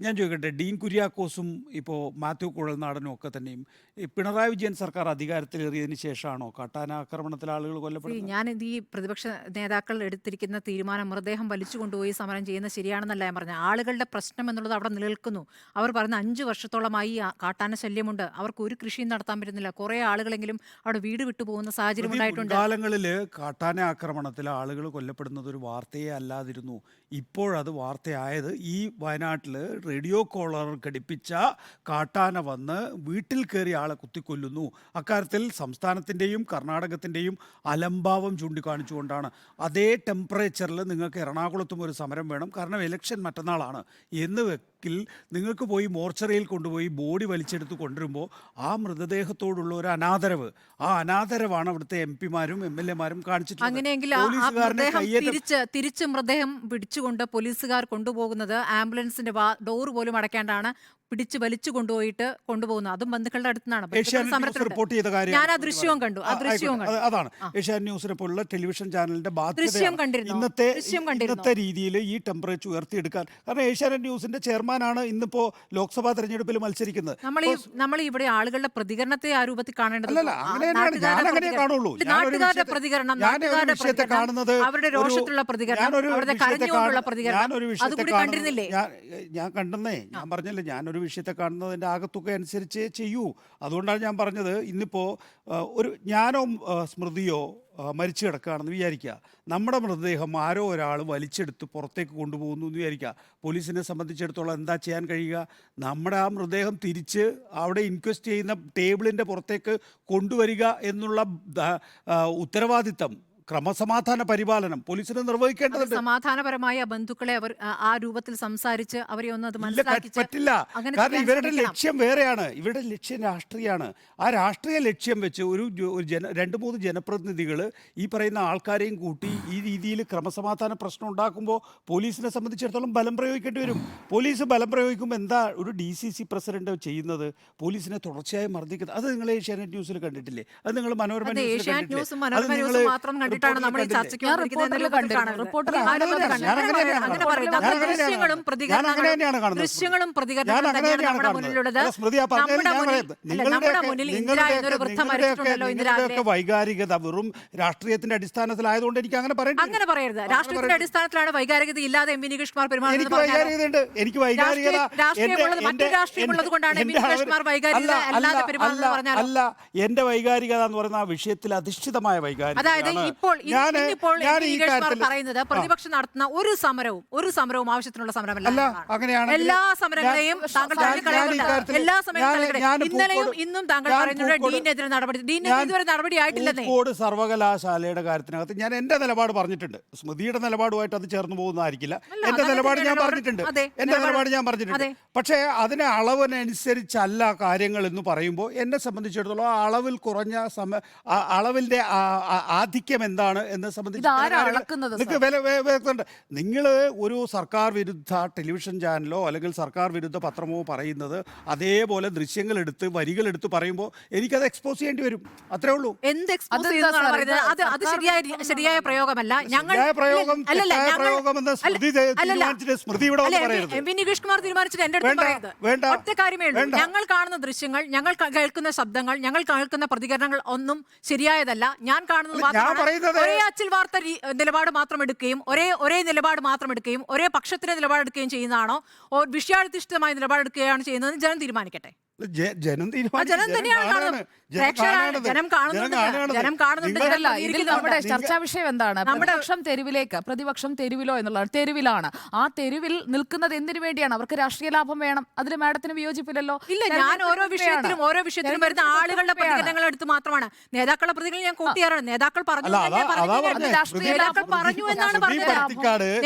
ഞാൻ ചോദിക്കട്ടെ, ഡീൻ കുര്യാക്കോസും ഇപ്പോൾ മാത്യു കുഴൽനാടനും ഒക്കെ തന്നെയും ഈ പിണറായി വിജയൻ സർക്കാർ അധികാരത്തിലേറിയതിന് ശേഷമാണോ കാട്ടാന ആക്രമണത്തിൽ ആളുകൾ കൊല്ലപ്പെടുന്നത്? ഞാൻ ഈ പ്രതിപക്ഷ നേതാക്കൾ എടുത്തിരിക്കുന്ന തീരുമാനം മൃതദേഹം വലിച്ചു കൊണ്ടുപോയി സമരം ചെയ്യുന്നത് ശരിയാണെന്നല്ല ഞാൻ പറഞ്ഞത്. ആളുകളുടെ പ്രശ്നം എന്നുള്ളത് അവിടെ നിലനിൽക്കുന്നു. അവർ പറയുന്ന 5 വർഷത്തോളമായി കാട്ടാന ശല്യമുണ്ട്, അവർക്ക് ഒരു കൃഷിയും നടത്താൻ പറ്റുന്നില്ല, കുറേ ആളുകളെങ്കിലും അവിടെ വീട് വിട്ടു പോകുന്ന സാഹചര്യം ഉണ്ടായിട്ടുണ്ട്. കാലങ്ങളിൽ കാട്ടാന ആക്രമണത്തിൽ ആളുകൾ കൊല്ലപ്പെടുന്നത് ഒരു വാർത്തയെ അല്ലാതിരുന്നു. ഇപ്പോഴത് വാർത്തയായത് ഈ വയനാട്ടിൽ റേഡിയോ കോളർ ഘടിപ്പിച്ച കാട്ടാന വന്ന് വീട്ടിൽ കയറി ആളെ കുത്തിക്കൊല്ലുന്നു. അക്കാര്യത്തിൽ സംസ്ഥാനത്തിൻ്റെയും കർണാടകത്തിൻ്റെയും അലംഭാവം ചൂണ്ടിക്കാണിച്ചുകൊണ്ടാണ് അതേ ടെമ്പറേച്ചറിൽ നിങ്ങൾക്ക് എറണാകുളത്തും ഒരു സമരം വേണം, കാരണം ഇലക്ഷൻ മറ്റന്നാളാണ് എന്ന് വെക്കിൽ നിങ്ങൾക്ക് പോയി മോർച്ചറിയിൽ കൊണ്ടുപോയി ബോഡി വലിച്ചെടുത്ത് കൊണ്ടുവരുമ്പോൾ ആ മൃതദേഹത്തോടുള്ള ഒരു അനാദരവ്, ആ അനാദരവാണ് അവിടുത്തെ MP-മാരും MLA-മാരും കാണിച്ചിട്ടുള്ളത്. അങ്ങനെയെങ്കിൽ തിരിച്ച് മൃതദേഹം പിടിച്ചുകൊണ്ട് പോലീസുകാർ കൊണ്ടുപോകുന്നത് ആംബുലൻസിന്റെ ഡോർ പോലും അടയ്ക്കാണ്ടാണ് പിടിച്ച് വലിച്ചു കൊണ്ടുപോകുന്നത്. അതും ബന്ധുക്കളുടെ അടുത്തുനിന്നാണ്. റിപ്പോർട്ട് ചെയ്ത കാര്യം ഞാൻ ആ ദൃശ്യവും കണ്ടു. അതാണ് ഏഷ്യാനെറ്റ് ന്യൂസിനെ പോലുള്ള ടെലിവിഷൻ ചാനലിന്റെ ദൃശ്യം ഇന്നത്തെ രീതിയിൽ ഈ ടെമ്പറേച്ചർ ഉയർത്തിയെടുക്കാൻ. കാരണം ഏഷ്യാനെറ്റ് ന്യൂസിന്റെ ചെയർമാനാണ് ഇന്നിപ്പോ ലോക്സഭാ തെരഞ്ഞെടുപ്പിൽ മത്സരിക്കുന്നത്. നമ്മൾ ഇവിടെ ആളുകളുടെ പ്രതികരണത്തെ ആ രൂപത്തിൽ കാണേണ്ടത്. നാട്ടുകാരുടെ പ്രതികരണം, അവരുടെ രോഷത്തിലുള്ള പ്രതികരണം, അവരുടെ കരഞ്ഞുകൊണ്ടുള്ള പ്രതികരണം, അതുകൂടി കണ്ടിരുന്നില്ലേ? ഞാൻ കണ്ടെന്നേ, ഞാൻ പറഞ്ഞല്ലേ, ഞാനൊരു വിഷയത്തെ കാണുന്നതിൻ്റെ ആകത്തുക അനുസരിച്ച് ചെയ്യൂ. അതുകൊണ്ടാണ് ഞാൻ പറഞ്ഞത്, ഇന്നിപ്പോൾ ഞാനോ സ്മൃതിയോ മരിച്ചു കിടക്കുകയാണെന്ന് വിചാരിക്കുക, നമ്മുടെ മൃതദേഹം ആരോ ഒരാൾ വലിച്ചെടുത്ത് പുറത്തേക്ക് കൊണ്ടുപോകുന്നു എന്ന് വിചാരിക്കുക. പോലീസിനെ സംബന്ധിച്ചിടത്തോളം എന്താ ചെയ്യാൻ കഴിയുക? നമ്മുടെ ആ മൃതദേഹം തിരിച്ച് അവിടെ ഇൻക്വസ്റ്റ് ചെയ്യുന്ന ടേബിളിൻ്റെ പുറത്തേക്ക് കൊണ്ടുവരിക എന്നുള്ള ഉത്തരവാദിത്തം, ക്രമസമാധാന പരിപാലനം പോലീസിന് നിർവഹിക്കേണ്ടതുണ്ട്. സമാധാനപരമായ ബന്ധുക്കളെ അവർ ആ രൂപത്തിൽ സംസാരിച്ച് അവരെ ഒന്ന് അത് മനസ്സിലാക്കി പറ്റില്ല. കാരണം ഇവരുടെ ലക്ഷ്യം വേറെയാണ്, ഇവരുടെ ലക്ഷ്യം രാഷ്ട്രീയമാണ്. ആ രാഷ്ട്രീയ ലക്ഷ്യം വെച്ച് ഒരു 2-3 ജനപ്രതിനിധികൾ ഈ പറയുന്ന ആൾക്കാരെയും കൂട്ടി ഈ രീതിയിൽ ക്രമസമാധാന പ്രശ്നം ഉണ്ടാക്കുമ്പോൾ പോലീസിനെ സംബന്ധിച്ചിടത്തോളം ബലം പ്രയോഗിക്കേണ്ടി വരും. പോലീസ് ബലം പ്രയോഗിക്കുമ്പോൾ എന്താ ഒരു DCC പ്രസിഡന്റ് ചെയ്യുന്നത്? പോലീസിനെ തുടർച്ചയായി മർദ്ദിക്കുന്നത്. അത് നിങ്ങൾ ഏഷ്യാനെറ്റ് ന്യൂസിൽ കണ്ടിട്ടില്ലേ? അത് നിങ്ങൾ മനോരമ ന്യൂസിൽ കണ്ടിട്ടില്ലേ? ദൃശ്യങ്ങളും വൈകാരികത വെറും രാഷ്ട്രീയത്തിന്റെ അടിസ്ഥാനത്തിലായതുകൊണ്ട് എനിക്ക് അങ്ങനെ പറയരുത്. രാഷ്ട്രീയത്തിന്റെ അടിസ്ഥാനത്തിലാണ് വൈകാരികത ഇല്ലാതെ എം വി നികേഷ്കുമാർ പെരുമാറുന്നത്. എനിക്ക് വൈകാരികതയുണ്ട്. എനിക്ക് വൈകാരികത അല്ല, എന്റെ വൈകാരികത എന്ന് പറയുന്ന ആ വിഷയത്തിൽ അധിഷ്ഠിതമായ വൈകാരികത. അതായത് പറയുന്നത് പ്രതിപക്ഷം നടത്തുന്ന ഒരു സമരവും ആവശ്യത്തിനുള്ള സമരമല്ല. എല്ലാ സമരങ്ങളെയും എല്ലാ സമരങ്ങളും ഇന്നലെയും ഇന്നും താങ്കൾ പറയുന്നത് ഡീനെതിരെ ഇതുവരെ നടപടി ആയിട്ടില്ലെന്നേ. കോഴിക്കോട് സർവകലാശാലയുടെ കാര്യത്തിനകത്ത് ഞാൻ എന്റെ നിലപാട് പറഞ്ഞിട്ടുണ്ട്. സ്മൃതിയുടെ നിലപാടുമായിട്ട് അത് ചേർന്ന് പോകുന്നതായിരിക്കില്ല. എന്റെ നിലപാട് ഞാൻ പറഞ്ഞിട്ടുണ്ട്. പക്ഷേ അതിന് അളവിനനുസരിച്ചല്ല കാര്യങ്ങൾ എന്ന് പറയുമ്പോൾ എന്നെ സംബന്ധിച്ചിടത്തോളം അളവിൽ കുറഞ്ഞ അളവിന്റെ ആധിക്യം എന്താണ് എന്ന് സംബന്ധിച്ച് നിങ്ങൾ ഒരു സർക്കാർ വിരുദ്ധ ടെലിവിഷൻ ചാനലോ അല്ലെങ്കിൽ സർക്കാർ വിരുദ്ധ പത്രമോ പറയുന്നത് അതേപോലെ ദൃശ്യങ്ങൾ എടുത്ത് വരികൾ എടുത്ത് പറയുമ്പോൾ എനിക്കത് എക്സ്പോസ് ചെയ്യേണ്ടി വരും. അത്രേ ഉള്ളൂ. ശരിയായ പ്രയോഗമല്ല. ഞങ്ങൾ കാണുന്ന ദൃശ്യങ്ങൾ, ഞങ്ങൾ കേൾക്കുന്ന ശബ്ദങ്ങൾ, ഞങ്ങൾ കേൾക്കുന്ന പ്രതികരണങ്ങൾ ഒന്നും ശരിയായതല്ല. ഞാൻ കാണുന്നത് ഒരേ അച്ചിൽ വാർത്ത നിലപാട് മാത്രം എടുക്കുകയും ഒരേ നിലപാട് മാത്രം എടുക്കുകയും ഒരേ പക്ഷത്തിന്റെ നിലപാടെടുക്കുകയും ചെയ്യുന്നതാണോ, വിഷയാധിഷ്ഠിതമായ നിലപാടെടുക്കുകയാണ് ചെയ്യുന്നതെന്ന് ജനം തീരുമാനിക്കട്ടെ. ജനം ജനം തന്നെയാണ് കാണുന്നത്. പ്രേക്ഷകരാണ്, ജനം കാണുന്നുണ്ട്, ജനം കാണുന്നുണ്ട്, ജനം അല്ല, ഇതിൽ നമ്മുടെ ഇരിക്കുന്നുണ്ട്. ചർച്ചാ വിഷയം എന്താണ്? പ്രതിപക്ഷം തെരുവിലേക്ക്, പ്രതിപക്ഷം തെരുവിലോ എന്നുള്ളതാണ്. തെരുവിലാണ്. ആ തെരുവിൽ നിൽക്കുന്നത് എന്തിനു വേണ്ടിയാണ്? അവർക്ക് രാഷ്ട്രീയ ലാഭം വേണം. അതിന് മാഡത്തിന് വിയോജിപ്പില്ലല്ലോ. ഇല്ല, ഞാൻ ഓരോ വിഷയത്തിലും വരുന്ന ആളുകളുടെ പ്രതികരണങ്ങൾ എടുത്ത് മാത്രമാണ്. നേതാക്കളുടെ പ്രതികരണം ഞാൻ കൂട്ടിയാറാണ്. നേതാക്കൾ പറഞ്ഞു അല്ല, എന്നല്ലേ അതാ പറഞ്ഞത്. രാഷ്ട്രീയ നേതാക്കൾ പറഞ്ഞു എന്നാണ് പറഞ്ഞത്.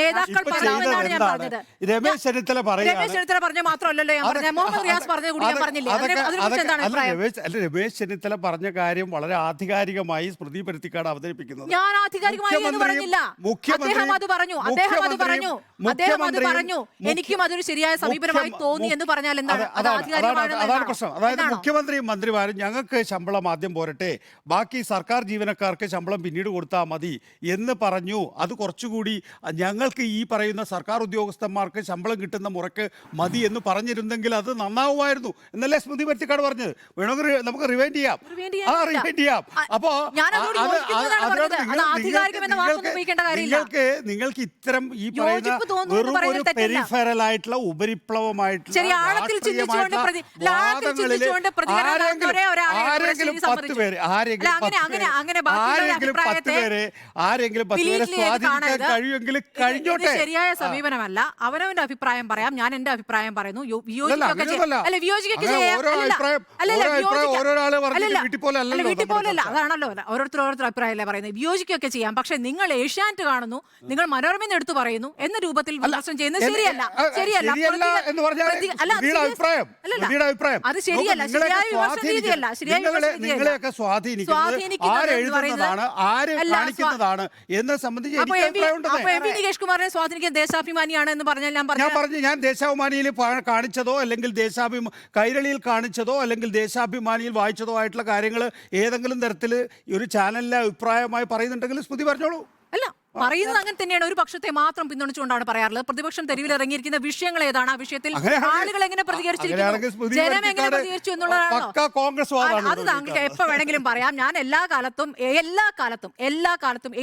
നേതാക്കൾ പറഞ്ഞു എന്നാണ് ഞാൻ പറഞ്ഞത്. രമേശ് ചെന്നിത്തല രമേശ് ചെന്നിത്തല പറഞ്ഞ മാത്രമല്ലല്ലോ ഞാൻ പറഞ്ഞത്. മുഹമ്മദ് റിയാസ് പറഞ്ഞത് കൂടി ഞാൻ പറഞ്ഞില്ലേ? അതിനെക്കുറിച്ച് എന്താണ് അഭിപ്രായം? രമേശ് ചെന്നിത്തല പറഞ്ഞ കാര്യം വളരെ ആധികാരികമായി സ്മൃതി പരുത്തിക്കാട് അവതരിപ്പിക്കുന്നത്. ഞാൻ ആധികാരികമായി എന്ന് പറഞ്ഞില്ല. അദ്ദേഹം അത് പറഞ്ഞു. എനിക്കും അതൊരു ശരിയായ സമീപനമായി തോന്നി എന്ന് പറഞ്ഞാൽ എന്താണ്? അതാണ് പ്രശ്നം. അതായത് മുഖ്യമന്ത്രിയും മന്ത്രിമാരും ഞങ്ങൾക്ക് ശമ്പളം ആദ്യം പോരട്ടെ, ബാക്കി സർക്കാർ ജീവനക്കാർക്ക് ശമ്പളം പിന്നീട് കൊടുത്താൽ മതി എന്ന് പറഞ്ഞു. അത് കുറച്ചുകൂടി ഞങ്ങൾക്ക് ഈ പറയുന്ന സർക്കാർ ഉദ്യോഗസ്ഥന്മാർക്ക് ശമ്പളം കിട്ടുന്ന മുറയ്ക്ക് മതി എന്ന് പറഞ്ഞിരുന്നെങ്കിൽ അത് നന്നാവുമായിരുന്നു എന്നല്ലേ സ്മൃതി പരുത്തിക്കാട് പറഞ്ഞത്. വേണമെങ്കിൽ നമുക്ക് റിവൈൻഡ് ചെയ്യാം. അപ്പോ നിങ്ങൾക്ക് ഇത്തരം ഈ പറയുന്ന പെരിഫറൽ ആയിട്ടുള്ള ഉപരിപ്ലവമായിട്ടുള്ള ആരെങ്കിലും 10 പേരെ സ്വാധീനിക്കാൻ കഴിയുമെങ്കിൽ കഴിഞ്ഞോട്ടെ. ശരിയായ സമീപനമല്ല. അവനവന്റെ അഭിപ്രായം പറയാം, ഞാൻ എന്റെ അഭിപ്രായം പറയുന്നു. വീട്ടിൽ പോലല്ല, അതാണല്ലോ ഓരോരുത്തർ അഭിപ്രായമല്ലേ പറയുന്നത്. വിയോജിക്കുകയൊക്കെ ചെയ്യാം. പക്ഷെ നിങ്ങൾ ഏഷ്യാനെറ്റ് കാണുന്നു, നിങ്ങൾ മനോരമ എടുത്തു പറയുന്നു എന്ന രൂപത്തിൽ വിമർശനം ചെയ്യുന്നത് ശരിയല്ല. അത് ശരിയല്ല. ശരിയായ വിമർശന രീതിയല്ല. നിങ്ങളെയൊക്കെ സ്വാധീനിക്കുന്നതാണ് ആര് കാണിക്കുന്നതാണ് എന്നെ സംബന്ധിച്ച് നികേഷ് കുമാറിനെ സ്വാധീനിക്കാൻ ദേശാഭിമാനിയാണ് എന്ന് പറഞ്ഞാൽ ഞാൻ ദേശാഭിമാനിയിൽ കാണിച്ചതോ അല്ലെങ്കിൽ കൈരളിയിൽ കാണിച്ചതോ അല്ലെങ്കിൽ ദേശാഭിമാനിയിൽ വായിച്ചതോ ആയിട്ടുള്ള കാര്യങ്ങൾ ഏതെങ്കിലും തരത്തിൽ ഒരു ചാനലിലെ അഭിപ്രായമായി പറയുന്നുണ്ടെങ്കിൽ സ്മൃതി പറഞ്ഞോളൂ. അല്ല, പറയുന്നത് അങ്ങനെ തന്നെയാണ്. ഒരു പക്ഷത്തെ മാത്രം പിന്തുണച്ചുകൊണ്ടാണ് പറയാറുള്ളത്. പ്രതിപക്ഷം തെരുവിൽ ഇറങ്ങിയിരിക്കുന്ന വിഷയങ്ങൾ ഏതാണ്? ആ വിഷയത്തിൽ ആളുകൾ എങ്ങനെ പ്രതികരിച്ചിരിക്കുന്നു, ജനം എങ്ങനെ പ്രതികരിച്ചു എന്നുള്ളതാണോ? അത് താങ്കൾക്ക് എപ്പോ വേണമെങ്കിലും പറയാം. ഞാൻ എല്ലാ കാലത്തും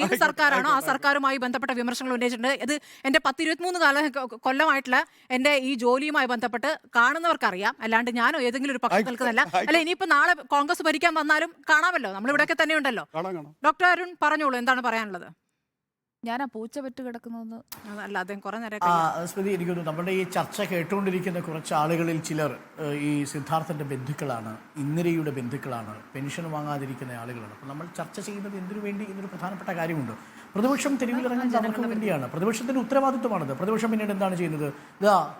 ഏത് സർക്കാരാണോ ആ സർക്കാരുമായി ബന്ധപ്പെട്ട വിമർശനങ്ങൾ ഉന്നയിച്ചിട്ടുണ്ട്. ഇത് എന്റെ 10-23 കൊല്ലമായിട്ടുള്ള എന്റെ ഈ ജോലിയുമായി ബന്ധപ്പെട്ട് കാണുന്നവർക്കറിയാം. അല്ലാണ്ട് ഞാനോ ഏതെങ്കിലും ഒരു പക്ഷം നിൽക്കുന്നില്ല. അല്ല, ഇനിയിപ്പോ നാളെ കോൺഗ്രസ് ഭരിക്കാൻ വന്നാലും കാണാമല്ലോ, നമ്മൾ ഇവിടെയൊക്കെ തന്നെ ഉണ്ടല്ലോ. ഡോക്ടർ അരുൺ പറഞ്ഞോളൂ, എന്താണ് പറയാനുള്ളത്? ഞാൻ ആ പൂച്ച പെട്ട് കിടക്കുന്നതെന്ന് അല്ല, അദ്ദേഹം കുറെ നേരം സ്മൃതി, എനിക്കൊന്നു നമ്മുടെ ഈ ചർച്ച കേട്ടുകൊണ്ടിരിക്കുന്ന കുറച്ച് ആളുകളിൽ ചിലർ ഈ സിദ്ധാർത്ഥന്റെ ബന്ധുക്കളാണ്, ഇന്ദിരയുടെ ബന്ധുക്കളാണ്, പെൻഷൻ വാങ്ങാതിരിക്കുന്ന ആളുകളാണ്. അപ്പോൾ നമ്മൾ ചർച്ച ചെയ്യുന്നത് എന്തിനു വേണ്ടി എന്നൊരു പ്രധാനപ്പെട്ട കാര്യമുണ്ട്. പ്രതിപക്ഷം തെരുവിലിറങ്ങുന്നത് അവർക്ക് വേണ്ടിയാണ്. പ്രതിപക്ഷത്തിന്റെ ഉത്തരവാദിത്വമാണത്. പ്രതിപക്ഷം പിന്നീട് എന്താണ് ചെയ്യുന്നത്?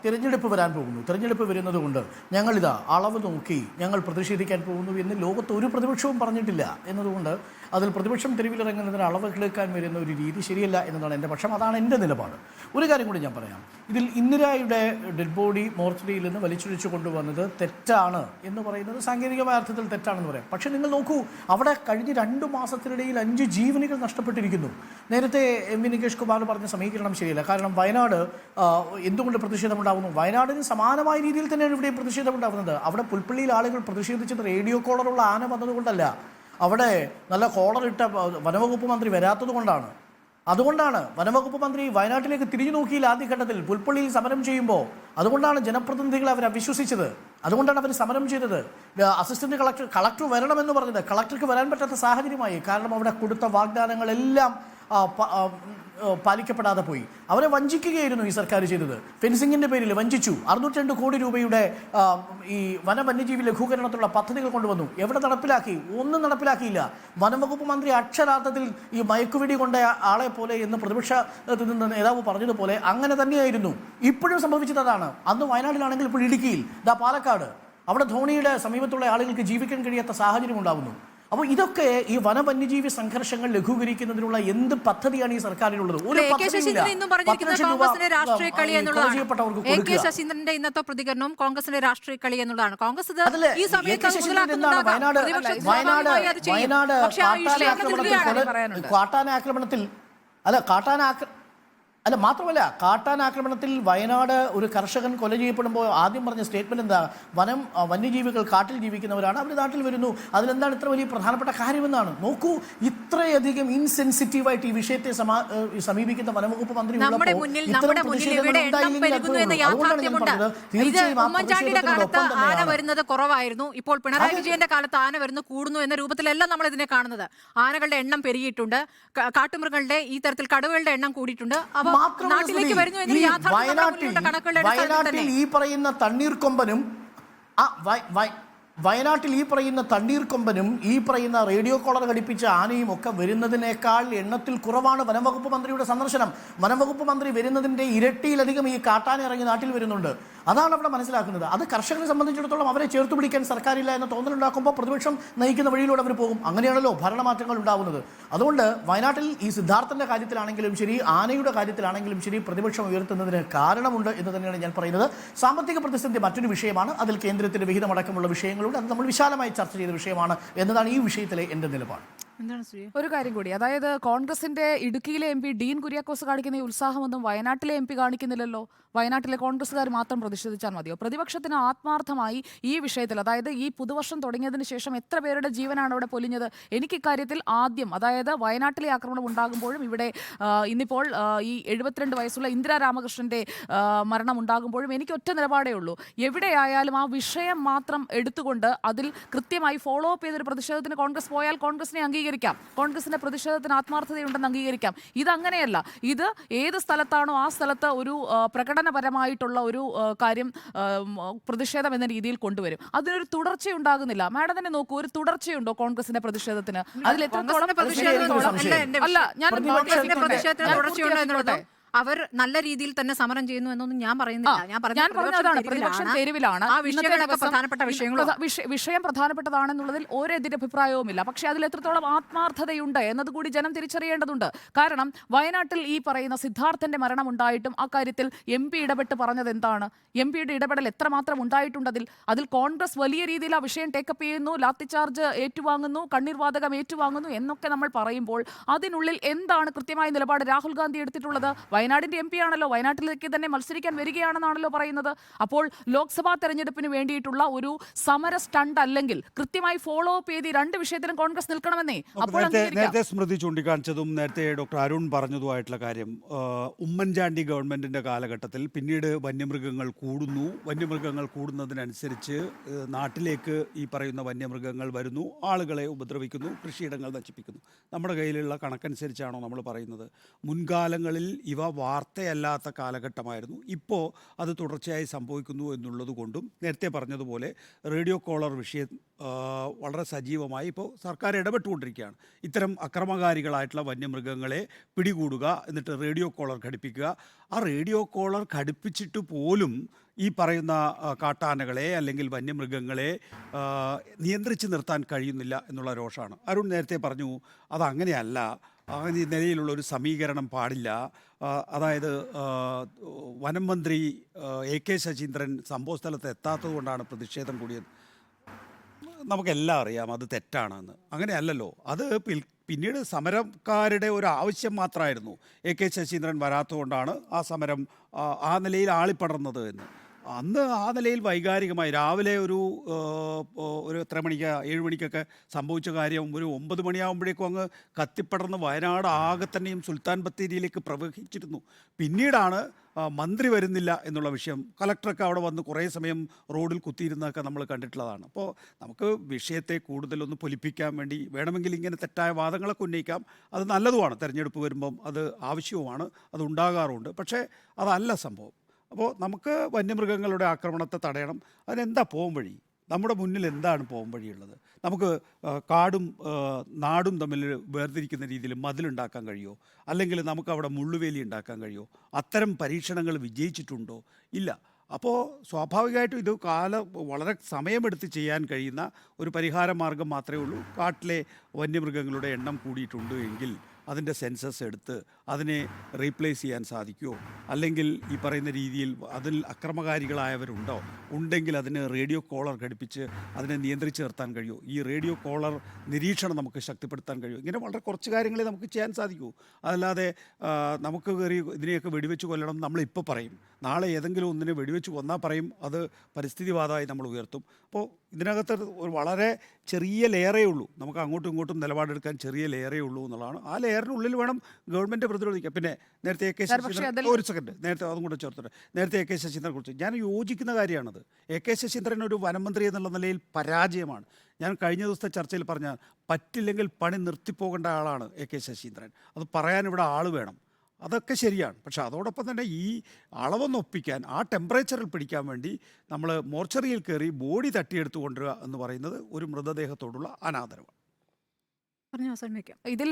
തിരഞ്ഞെടുപ്പ് വരാൻ പോകുന്നു, തിരഞ്ഞെടുപ്പ് വരുന്നത് കൊണ്ട് ഞങ്ങളിതാ അളവ് നോക്കി ഞങ്ങൾ പ്രതിഷേധിക്കാൻ പോകുന്നു എന്ന് ലോകത്ത് ഒരു പ്രതിപക്ഷവും പറഞ്ഞിട്ടില്ല എന്നതുകൊണ്ട് അതിൽ പ്രതിപക്ഷം തെരുവിലിറങ്ങുന്നതിന് അളവ് എടുക്കാൻ വരുന്ന ഒരു രീതി ശരിയല്ല എന്നതാണ് എൻ്റെ പക്ഷം. അതാണ് എൻ്റെ നിലപാട്. ഒരു കാര്യം കൂടി ഞാൻ പറയാം. ഇതിൽ ഇന്ദിരയുടെ ഡെഡ് ബോഡി മോർച്ചറിയിൽ നിന്ന് വലിച്ചൊഴിച്ചു കൊണ്ടുവന്നത് തെറ്റാണ് എന്ന് പറയുന്നത് സാങ്കേതികമായ അർത്ഥത്തിൽ തെറ്റാണെന്ന് പറയാം. പക്ഷേ നിങ്ങൾ നോക്കൂ, അവിടെ കഴിഞ്ഞ 2 മാസത്തിനിടയിൽ 5 ജീവനുകൾ നഷ്ടപ്പെട്ടിരിക്കുന്നു. നേരത്തെ എം.വി. നികേഷ് കുമാർ പറഞ്ഞ സമീകരണം ശരിയല്ല. കാരണം വയനാട് എന്തുകൊണ്ട് പ്രതിഷേധമുണ്ടാകുന്നു? വയനാടിന് സമാനമായ രീതിയിൽ തന്നെയാണ് ഇവിടെ പ്രതിഷേധമുണ്ടാകുന്നത്. അവിടെ പുൽപ്പള്ളിയിൽ ആളുകൾ പ്രതിഷേധിച്ചത് റേഡിയോ കോളറുള്ള ആന വന്നതുകൊണ്ടല്ല, അവിടെ നല്ല കോളറിട്ട വനവകുപ്പ് മന്ത്രി വരാത്തത് കൊണ്ടാണ്. അതുകൊണ്ടാണ് വനവകുപ്പ് മന്ത്രി വയനാട്ടിലേക്ക് തിരിഞ്ഞു നോക്കിയില്ല ആദ്യഘട്ടത്തിൽ പുൽപ്പള്ളിയിൽ സമരം ചെയ്യുമ്പോൾ. അതുകൊണ്ടാണ് ജനപ്രതിനിധികളെ അവർ അവിശ്വസിച്ചത്. അതുകൊണ്ടാണ് അവർ സമരം ചെയ്തത്. അസിസ്റ്റന്റ് കളക്ടർ വരണമെന്ന് പറഞ്ഞത് കളക്ടർക്ക് വരാൻ പറ്റാത്ത സാഹചര്യമായി. കാരണം അവിടെ കൊടുത്ത വാഗ്ദാനങ്ങളെല്ലാം പാലിക്കപ്പെടാതെ പോയി. അവരെ വഞ്ചിക്കുകയായിരുന്നു ഈ സർക്കാർ ചെയ്തത്. ഫെൻസിങ്ങിൻ്റെ പേരിൽ വഞ്ചിച്ചു. 602 കോടി രൂപയുടെ ഈ വന്യജീവി ലഘൂകരണത്തിലുള്ള പദ്ധതികൾ കൊണ്ടുവന്നു. എവിടെ നടപ്പിലാക്കി? ഒന്നും നടപ്പിലാക്കിയില്ല. വനംവകുപ്പ് മന്ത്രി അക്ഷരാർത്ഥത്തിൽ ഈ മയക്കുവെടി കൊണ്ട ആളെ പോലെ എന്ന് പ്രതിപക്ഷത്തിൽ നിന്ന് നേതാവ് പറഞ്ഞതുപോലെ അങ്ങനെ തന്നെയായിരുന്നു. ഇപ്പോഴും സംഭവിച്ചത് അതാണ്. അന്ന് വയനാട്ടിലാണെങ്കിൽ ഇപ്പോൾ ഇടുക്കിയിൽ, പാലക്കാട്, അവിടെ ധോണിയുടെ സമീപത്തുള്ള ആളുകൾക്ക് ജീവിക്കാൻ കഴിയാത്ത സാഹചര്യം ഉണ്ടാകുന്നു. അപ്പോൾ ഇതൊക്കെ ഈ വന്യജീവി സംഘർഷങ്ങൾ ലഘൂകരിക്കുന്നതിനുള്ള എന്ത് പദ്ധതിയാണ് ഈ സർക്കാരിനുള്ളത്? ശശീന്ദ്രന്റെ ഇന്നത്തെ പ്രതികരണവും കോൺഗ്രസിന്റെ രാഷ്ട്രീയ കളി എന്നുള്ളതാണ്. കോൺഗ്രസ് കാട്ടാന ആക്രമണത്തിൽ അല്ല, മാത്രമല്ല കാട്ടാൻ ആക്രമണത്തിൽ വയനാട് ഒരു കർഷകൻ കൊല ചെയ്യപ്പെടുമ്പോൾ ആദ്യം പറഞ്ഞ സ്റ്റേറ്റ്മെന്റ് എന്താ? വന്യജീവികൾ കാട്ടിൽ ജീവിക്കുന്നവരാണ്, അവർ നാട്ടിൽ വരുന്നു, അതിലെന്താണ് ഇത്ര വലിയ പ്രധാനപ്പെട്ട കാര്യമെന്നാണ്. നോക്കൂ, ഇത്രയധികം ഇൻസെൻസിറ്റീവായിട്ട് ഈ വിഷയത്തെ സമീപിക്കുന്ന വനംവകുപ്പ് മന്ത്രി നമ്മുടെ മുന്നിൽ ഇവിടെ എണ്ണം പെരുകുന്നു എന്ന യാഥാർത്ഥ്യമുണ്ട്. ഇത് ഉമ്മൻചാണ്ടിയുടെ കാലത്ത് ആന വരുന്നത് കുറവായിരുന്നു, ഇപ്പോൾ പിണറായി വിജയന്റെ കാലത്ത് ആന വരുന്നു കൂടുന്നു എന്ന രൂപത്തിലല്ല നമ്മൾ ഇതിനെ കാണുന്നത്. ആനകളുടെ എണ്ണം പെരുകിയിട്ടുണ്ട്, കാട്ടുമൃഗങ്ങളുടെ ഈ തരത്തിൽ കടുവകളുടെ എണ്ണം കൂടിയിട്ടുണ്ട്. അവ നാട്ടിലേക്ക് വരുന്നു എന്നൊരു യാഥാർത്ഥ്യം വയനാട്ടിൽ ഈ പറയുന്ന തണ്ണീർക്കൊമ്പനും വയനാട്ടിൽ ഈ പറയുന്ന തണ്ണീർക്കൊമ്പനും ഈ പറയുന്ന റേഡിയോ കോളർ ഘടിപ്പിച്ച ആനയും ഒക്കെ വരുന്നതിനേക്കാൾ എണ്ണത്തിൽ കുറവാണ് വനംവകുപ്പ് മന്ത്രിയുടെ സന്ദർശനം. വനംവകുപ്പ് മന്ത്രി വരുന്നതിൻ്റെ ഇരട്ടിയിലധികം ഈ കാട്ടാന ഇറങ്ങി നാട്ടിൽ വരുന്നുണ്ട്. അതാണ് അവിടെ മനസ്സിലാക്കുന്നത്. അത് കർഷകരെ സംബന്ധിച്ചിടത്തോളം അവരെ ചേർത്ത് പിടിക്കാൻ സർക്കാരില്ല എന്ന തോന്നലുണ്ടാക്കുമ്പോൾ പ്രതിപക്ഷം നയിക്കുന്ന വഴിയിലൂടെ അവർ പോകും. അങ്ങനെയാണല്ലോ ഭരണമാറ്റങ്ങൾ ഉണ്ടാവുന്നത്. അതുകൊണ്ട് വയനാട്ടിൽ ഈ സിദ്ധാർത്ഥന്റെ കാര്യത്തിലാണെങ്കിലും ശരി, ആനയുടെ കാര്യത്തിലാണെങ്കിലും ശരി, പ്രതിപക്ഷം ഉയർത്തുന്നതിന് കാരണമുണ്ട് എന്ന് തന്നെയാണ് ഞാൻ പറയുന്നത്. സാമ്പത്തിക പ്രതിസന്ധി മറ്റൊരു വിഷയമാണ്, അതിൽ കേന്ദ്രത്തിന്റെ വിഹിതമടക്കമുള്ള വിഷയങ്ങളുണ്ട്. അത് നമ്മൾ വിശാലമായി ചർച്ച ചെയ്ത വിഷയമാണ് എന്നതാണ് ഈ വിഷയത്തിലെ എൻ്റെ നിലപാട്. ഒരു കാര്യം കൂടി, അതായത് കോൺഗ്രസിന്റെ ഇടുക്കിയിലെ എം പി ഡീൻ കുര്യാക്കോസ് കാണിക്കുന്ന ഈ ഉത്സാഹമൊന്നും വയനാട്ടിലെ എം പി കാണിക്കുന്നില്ലല്ലോ. വയനാട്ടിലെ കോൺഗ്രസ്സുകാർ മാത്രം പ്രതിഷേധിച്ചാൽ മതിയോ? പ്രതിപക്ഷത്തിന് ആത്മാർത്ഥമായി ഈ വിഷയത്തിൽ, അതായത് ഈ പുതുവർഷം തുടങ്ങിയതിന് ശേഷം എത്ര പേരുടെ ജീവനാണ് അവിടെ പൊലിഞ്ഞത്? എനിക്ക് ഇക്കാര്യത്തിൽ ആദ്യം, അതായത് വയനാട്ടിലെ ആക്രമണം ഉണ്ടാകുമ്പോഴും ഇവിടെ ഇന്നിപ്പോൾ ഈ 72 വയസ്സുള്ള ഇന്ദിരാ രാമകൃഷ്ണന്റെ മരണം ഉണ്ടാകുമ്പോഴും എനിക്ക് ഒറ്റ നിലപാടേ ഉള്ളൂ. എവിടെയായാലും ആ വിഷയം മാത്രം എടുത്തുകൊണ്ട് അതിൽ കൃത്യമായി ഫോളോ അപ്പ് ചെയ്തൊരു പ്രതിഷേധത്തിന് കോൺഗ്രസ് പോയാൽ കോൺഗ്രസിനെ അംഗീകരിക്കാം, കോൺഗ്രസിന്റെ പ്രതിഷേധത്തിന് ആത്മാർത്ഥതയുണ്ടെന്ന് അംഗീകരിക്കാം. ഇതങ്ങനെയല്ല. ഇത് ഏത് സ്ഥലത്താണോ ആ സ്ഥലത്ത് ഒരു പ്രകടനപരമായിട്ടുള്ള ഒരു കാര്യം പ്രതിഷേധം എന്ന രീതിയിൽ കൊണ്ടുവരും. അതിനൊരു തുടർച്ചയുണ്ടാകുന്നില്ല. മാഡം തന്നെ നോക്കൂ, ഒരു തുടർച്ചയുണ്ടോ കോൺഗ്രസിന്റെ പ്രതിഷേധത്തിന്? അതിൽ എത്രത്തോളം അല്ല, ഞാൻ അവർ നല്ല രീതിയിൽ തന്നെ സമരം ചെയ്യുന്നു എന്നൊന്നും ഞാൻ പറയുന്നില്ല. ഞാൻ പറഞ്ഞതാണ് പ്രതിപക്ഷം തെരുവിലാണ്. ആ വിഷയങ്ങളൊക്കെ പ്രധാനപ്പെട്ട വിഷയം പ്രധാനപ്പെട്ടതാണെന്നുള്ളതിൽ ഒരെതിരഭിപ്രായവുമില്ല. പക്ഷേ അതിൽ എത്രത്തോളം ആത്മാർത്ഥതയുണ്ട് എന്നതുകൂടി ജനം തിരിച്ചറിയേണ്ടതുണ്ട്. കാരണം വയനാട്ടിൽ ഈ പറയുന്ന സിദ്ധാർത്ഥന്റെ മരണം ഉണ്ടായിട്ടും ആ കാര്യത്തിൽ എം പി ഇടപെട്ട് പറഞ്ഞത് എന്താണ്? എം പിയുടെ ഇടപെടൽ എത്രമാത്രം ഉണ്ടായിട്ടുണ്ട്? അതിൽ കോൺഗ്രസ് വലിയ രീതിയിൽ ആ വിഷയം ടേക്കപ്പ് ചെയ്യുന്നു, ലാത്തിചാർജ് ഏറ്റുവാങ്ങുന്നു, കണ്ണീർവാതകം ഏറ്റുവാങ്ങുന്നു എന്നൊക്കെ നമ്മൾ പറയുമ്പോൾ അതിനുള്ളിൽ എന്താണ് കൃത്യമായ നിലപാട് രാഹുൽ ഗാന്ധി എടുത്തിട്ടുള്ളത്? വയനാടിന്റെ എം പി ആണല്ലോ, വയനാട്ടിലേക്ക് തന്നെ മത്സരിക്കാൻ വരികയാണെന്നാണല്ലോ പറയുന്നത്. അപ്പോൾ ലോക്സഭാ തെരഞ്ഞെടുപ്പിന് വേണ്ടിയിട്ടുള്ള ഒരു സമര സ്റ്റണ്ട് അല്ലെങ്കിൽ കൃത്യമായി ഫോളോ അപ്പ് ചെയ്ത് രണ്ട് വിഷയത്തിലും കോൺഗ്രസ് നിൽക്കണമെന്നേ. അപ്പോൾ നേരത്തെ സ്മൃതി ചൂണ്ടിക്കാണിച്ചതും നേരത്തെ ഡോക്ടർ അരുൺ പറഞ്ഞതുമായിട്ടുള്ള കാര്യം, ഉമ്മൻചാണ്ടി ഗവൺമെന്റിന്റെ കാലഘട്ടത്തിൽ പിന്നീട് വന്യമൃഗങ്ങൾ കൂടുന്നതിനനുസരിച്ച് നാട്ടിലേക്ക് ഈ പറയുന്ന വന്യമൃഗങ്ങൾ വരുന്നു, ആളുകളെ ഉപദ്രവിക്കുന്നു, കൃഷിയിടങ്ങൾ നശിപ്പിക്കുന്നു. നമ്മുടെ കയ്യിലുള്ള കണക്കനുസരിച്ചാണോ നമ്മൾ പറയുന്നത്? മുൻകാലങ്ങളിൽ ഇവ വാർത്തയല്ലാത്ത കാലഘട്ടമായിരുന്നു. ഇപ്പോൾ അത് തുടർച്ചയായി സംഭവിക്കുന്നു എന്നുള്ളത് കൊണ്ടും നേരത്തെ പറഞ്ഞതുപോലെ റേഡിയോ കോളർ വിഷയം വളരെ സജീവമായി ഇപ്പോൾ സർക്കാർ ഇടപെട്ടുകൊണ്ടിരിക്കുകയാണ്. ഇത്തരം അക്രമകാരികളായിട്ടുള്ള വന്യമൃഗങ്ങളെ പിടികൂടുക, എന്നിട്ട് റേഡിയോ കോളർ ഘടിപ്പിക്കുക. ആ റേഡിയോ കോളർ ഘടിപ്പിച്ചിട്ട് പോലും ഈ പറയുന്ന കാട്ടാനകളെ അല്ലെങ്കിൽ വന്യമൃഗങ്ങളെ നിയന്ത്രിച്ച് നിർത്താൻ കഴിയുന്നില്ല എന്നുള്ള രോഷമാണ്. അരുൺ നേരത്തെ പറഞ്ഞു അതങ്ങനെയല്ല, ഈ നിലയിലുള്ള ഒരു സമീകരണം പാടില്ല. അതായത് വനം മന്ത്രി AK ശശീന്ദ്രൻ സംഭവസ്ഥലത്ത് എത്താത്തത് കൊണ്ടാണ് പ്രതിഷേധം കൂടിയത്. നമുക്കെല്ലാം അറിയാം അത് തെറ്റാണെന്ന്. അങ്ങനെയല്ലല്ലോ. അത് പിന്നീട് സമരക്കാരുടെ ഒരു ആവശ്യം മാത്രമായിരുന്നു. AK ശശീന്ദ്രൻ വരാത്തതുകൊണ്ടാണ് ആ സമരം ആ നിലയിൽ ആളിപ്പടർന്നത് എന്ന്. അന്ന് ആ നിലയിൽ വൈകാരികമായി രാവിലെ ഒരു എത്ര മണിക്ക് 7 മണിക്കൊക്കെ സംഭവിച്ച കാര്യം ഒരു 9 മണിയാകുമ്പോഴേക്കും അങ്ങ് കത്തിപ്പടർന്ന് വയനാട് ആകെ തന്നെയും സുൽത്താൻ ബത്തേരിയിലേക്ക് പ്രവഹിച്ചിരുന്നു. പിന്നീടാണ് മന്ത്രി വരുന്നില്ല എന്നുള്ള വിഷയം, കലക്ടറൊക്കെ അവിടെ വന്ന് കുറേ സമയം റോഡിൽ കുത്തിയിരുന്നതൊക്കെ നമ്മൾ കണ്ടിട്ടുള്ളതാണ്. അപ്പോൾ നമുക്ക് വിഷയത്തെ കൂടുതലൊന്ന് പൊലിപ്പിക്കാൻ വേണ്ടി വേണമെങ്കിൽ ഇങ്ങനെ തെറ്റായ വാദങ്ങളൊക്കെ ഉന്നയിക്കാം. അത് നല്ലതുമാണ്, തെരഞ്ഞെടുപ്പ് വരുമ്പം അത് ആവശ്യവുമാണ്, അത് ഉണ്ടാകാറുണ്ട്. പക്ഷേ അതല്ല സംഭവം. അപ്പോൾ നമുക്ക് വന്യമൃഗങ്ങളുടെ ആക്രമണത്തെ തടയണം. അതിനെന്താ പോംവഴി? നമ്മുടെ മുന്നിൽ എന്താണ് പോംവഴിയുള്ളത്? നമുക്ക് കാടും നാടും തമ്മിൽ വേർതിരിക്കുന്ന രീതിയിൽ മതിലുണ്ടാക്കാൻ കഴിയുമോ? അല്ലെങ്കിൽ നമുക്ക് അവിടെ മുള്ളുവേലി ഉണ്ടാക്കാൻ കഴിയുമോ? അത്തരം പരീക്ഷണങ്ങൾ വിജയിച്ചിട്ടുണ്ടോ? ഇല്ല. അപ്പോൾ സ്വാഭാവികമായിട്ടും ഇത് വളരെ സമയമെടുത്ത് ചെയ്യാൻ കഴിയുന്ന ഒരു പരിഹാര മാർഗം മാത്രമേ ഉള്ളൂ. കാട്ടിലെ വന്യമൃഗങ്ങളുടെ എണ്ണം കൂടിയിട്ടുണ്ട് എങ്കിൽ അതിൻ്റെ സെൻസസ് എടുത്ത് അതിനെ റീപ്ലേസ് ചെയ്യാൻ സാധിക്കുമോ? അല്ലെങ്കിൽ ഈ പറയുന്ന രീതിയിൽ അതിൽ അക്രമകാരികളായവരുണ്ടോ? ഉണ്ടെങ്കിൽ അതിന് റേഡിയോ കോളർ ഘടിപ്പിച്ച് അതിനെ നിയന്ത്രിച്ച് നിർത്താൻ കഴിയുമോ? ഈ റേഡിയോ കോളർ നിരീക്ഷണം നമുക്ക് ശക്തിപ്പെടുത്താൻ കഴിയുമോ? ഇങ്ങനെ വളരെ കുറച്ച് കാര്യങ്ങളെ നമുക്ക് ചെയ്യാൻ സാധിക്കൂ. അതല്ലാതെ നമുക്ക് കയറി ഇതിനെയൊക്കെ വെടിവെച്ച് കൊല്ലണം നമ്മളിപ്പോൾ പറയും, നാളെ ഏതെങ്കിലും ഒന്നിനെ വെടിവെച്ച് കൊന്നാൽ പറയും അത് പരിസ്ഥിതിവാദമായി നമ്മൾ ഉയർത്തും. അപ്പോൾ ഇതിനകത്ത് ഒരു വളരെ ചെറിയ ലെയറേ ഉള്ളൂ, നമുക്ക് അങ്ങോട്ടും ഇങ്ങോട്ടും നിലപാടെടുക്കാൻ ചെറിയ ലെയറേ ഉള്ളൂ എന്നുള്ളതാണ്. ആ ലെയറിനുള്ളിൽ വേണം ഗവൺമെൻറ് പ്രതിരോധിക്കുക. പിന്നെ നേരത്തെ AK ശശീന്ദ്രൻ, ഒരു സെക്കൻഡ്, നേരത്തെ അതും കൂടെ ചേർത്തിട്ട്, നേരത്തെ AK ശശീന്ദ്രനെ കുറിച്ച് ഞാൻ യോജിക്കുന്ന കാര്യമാണത്. AK ശശീന്ദ്രൻ ഒരു വനമന്ത്രി എന്നുള്ള നിലയിൽ പരാജയമാണ്. ഞാൻ കഴിഞ്ഞ ദിവസത്തെ ചർച്ചയിൽ പറഞ്ഞ പറ്റില്ലെങ്കിൽ പണി നിർത്തിപ്പോകേണ്ട ആളാണ് AK ശശീന്ദ്രൻ. അത് പറയാനിവിടെ ആൾ വേണം, അതൊക്കെ ശരിയാണ്. പക്ഷെ അതോടൊപ്പം തന്നെ ഈ അളവൊന്നൊപ്പിക്കാൻ, ആ ടെമ്പറേച്ചറിൽ പിടിക്കാൻ വേണ്ടി നമ്മൾ മോർച്ചറിയിൽ കയറി ബോഡി തട്ടിയെടുത്ത് കൊണ്ടുവരിക എന്ന് പറയുന്നത് ഒരു മൃതദേഹത്തോടുള്ള അനാദരവാണ്. ഇതിൽ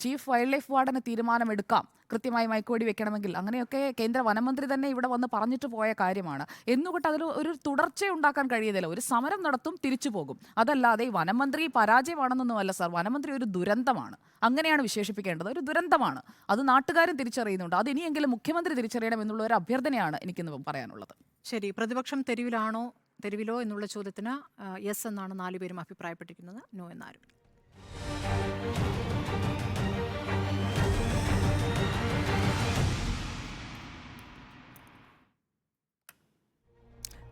ചീഫ് വൈൽഡ് ലൈഫ് വാർഡന് തീരുമാനമെടുക്കാം കൃത്യമായി മയക്കുവെടി വെക്കണമെങ്കിൽ. അങ്ങനെയൊക്കെ കേന്ദ്ര വനമന്ത്രി തന്നെ ഇവിടെ വന്ന് പറഞ്ഞിട്ട് പോയ കാര്യമാണ്. എന്നുകൊണ്ട് അതിൽ ഒരു തുടർച്ച ഉണ്ടാക്കാൻ കഴിയുന്നില്ല. ഒരു സമരം നടത്തും, തിരിച്ചു പോകും. അതല്ലാതെ ഈ വനമന്ത്രി പരാജയമാണെന്നൊന്നുമല്ല സാർ, വനമന്ത്രി ഒരു ദുരന്തമാണ്. അങ്ങനെയാണ് വിശേഷിപ്പിക്കേണ്ടത്. ഒരു ദുരന്തമാണ്. അത് നാട്ടുകാരും തിരിച്ചറിയുന്നുണ്ട്. അത് ഇനിയെങ്കിലും മുഖ്യമന്ത്രി തിരിച്ചറിയണം എന്നുള്ള ഒരു അഭ്യർത്ഥനയാണ് എനിക്കിന്ന് പറയാനുള്ളത്. ശരി, പ്രതിപക്ഷം തെരുവിലോ എന്നുള്ള ചോദ്യത്തിന് യെസ് എന്നാണ് 4 പേരും അഭിപ്രായപ്പെട്ടിരിക്കുന്നത്, നോ എന്നാരും.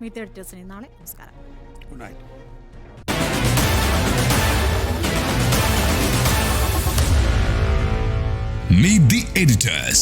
മീറ്റ് എഡിറ്റേഴ്സിന് നാളെ. നമസ്കാരം. Good night. Meet the editors.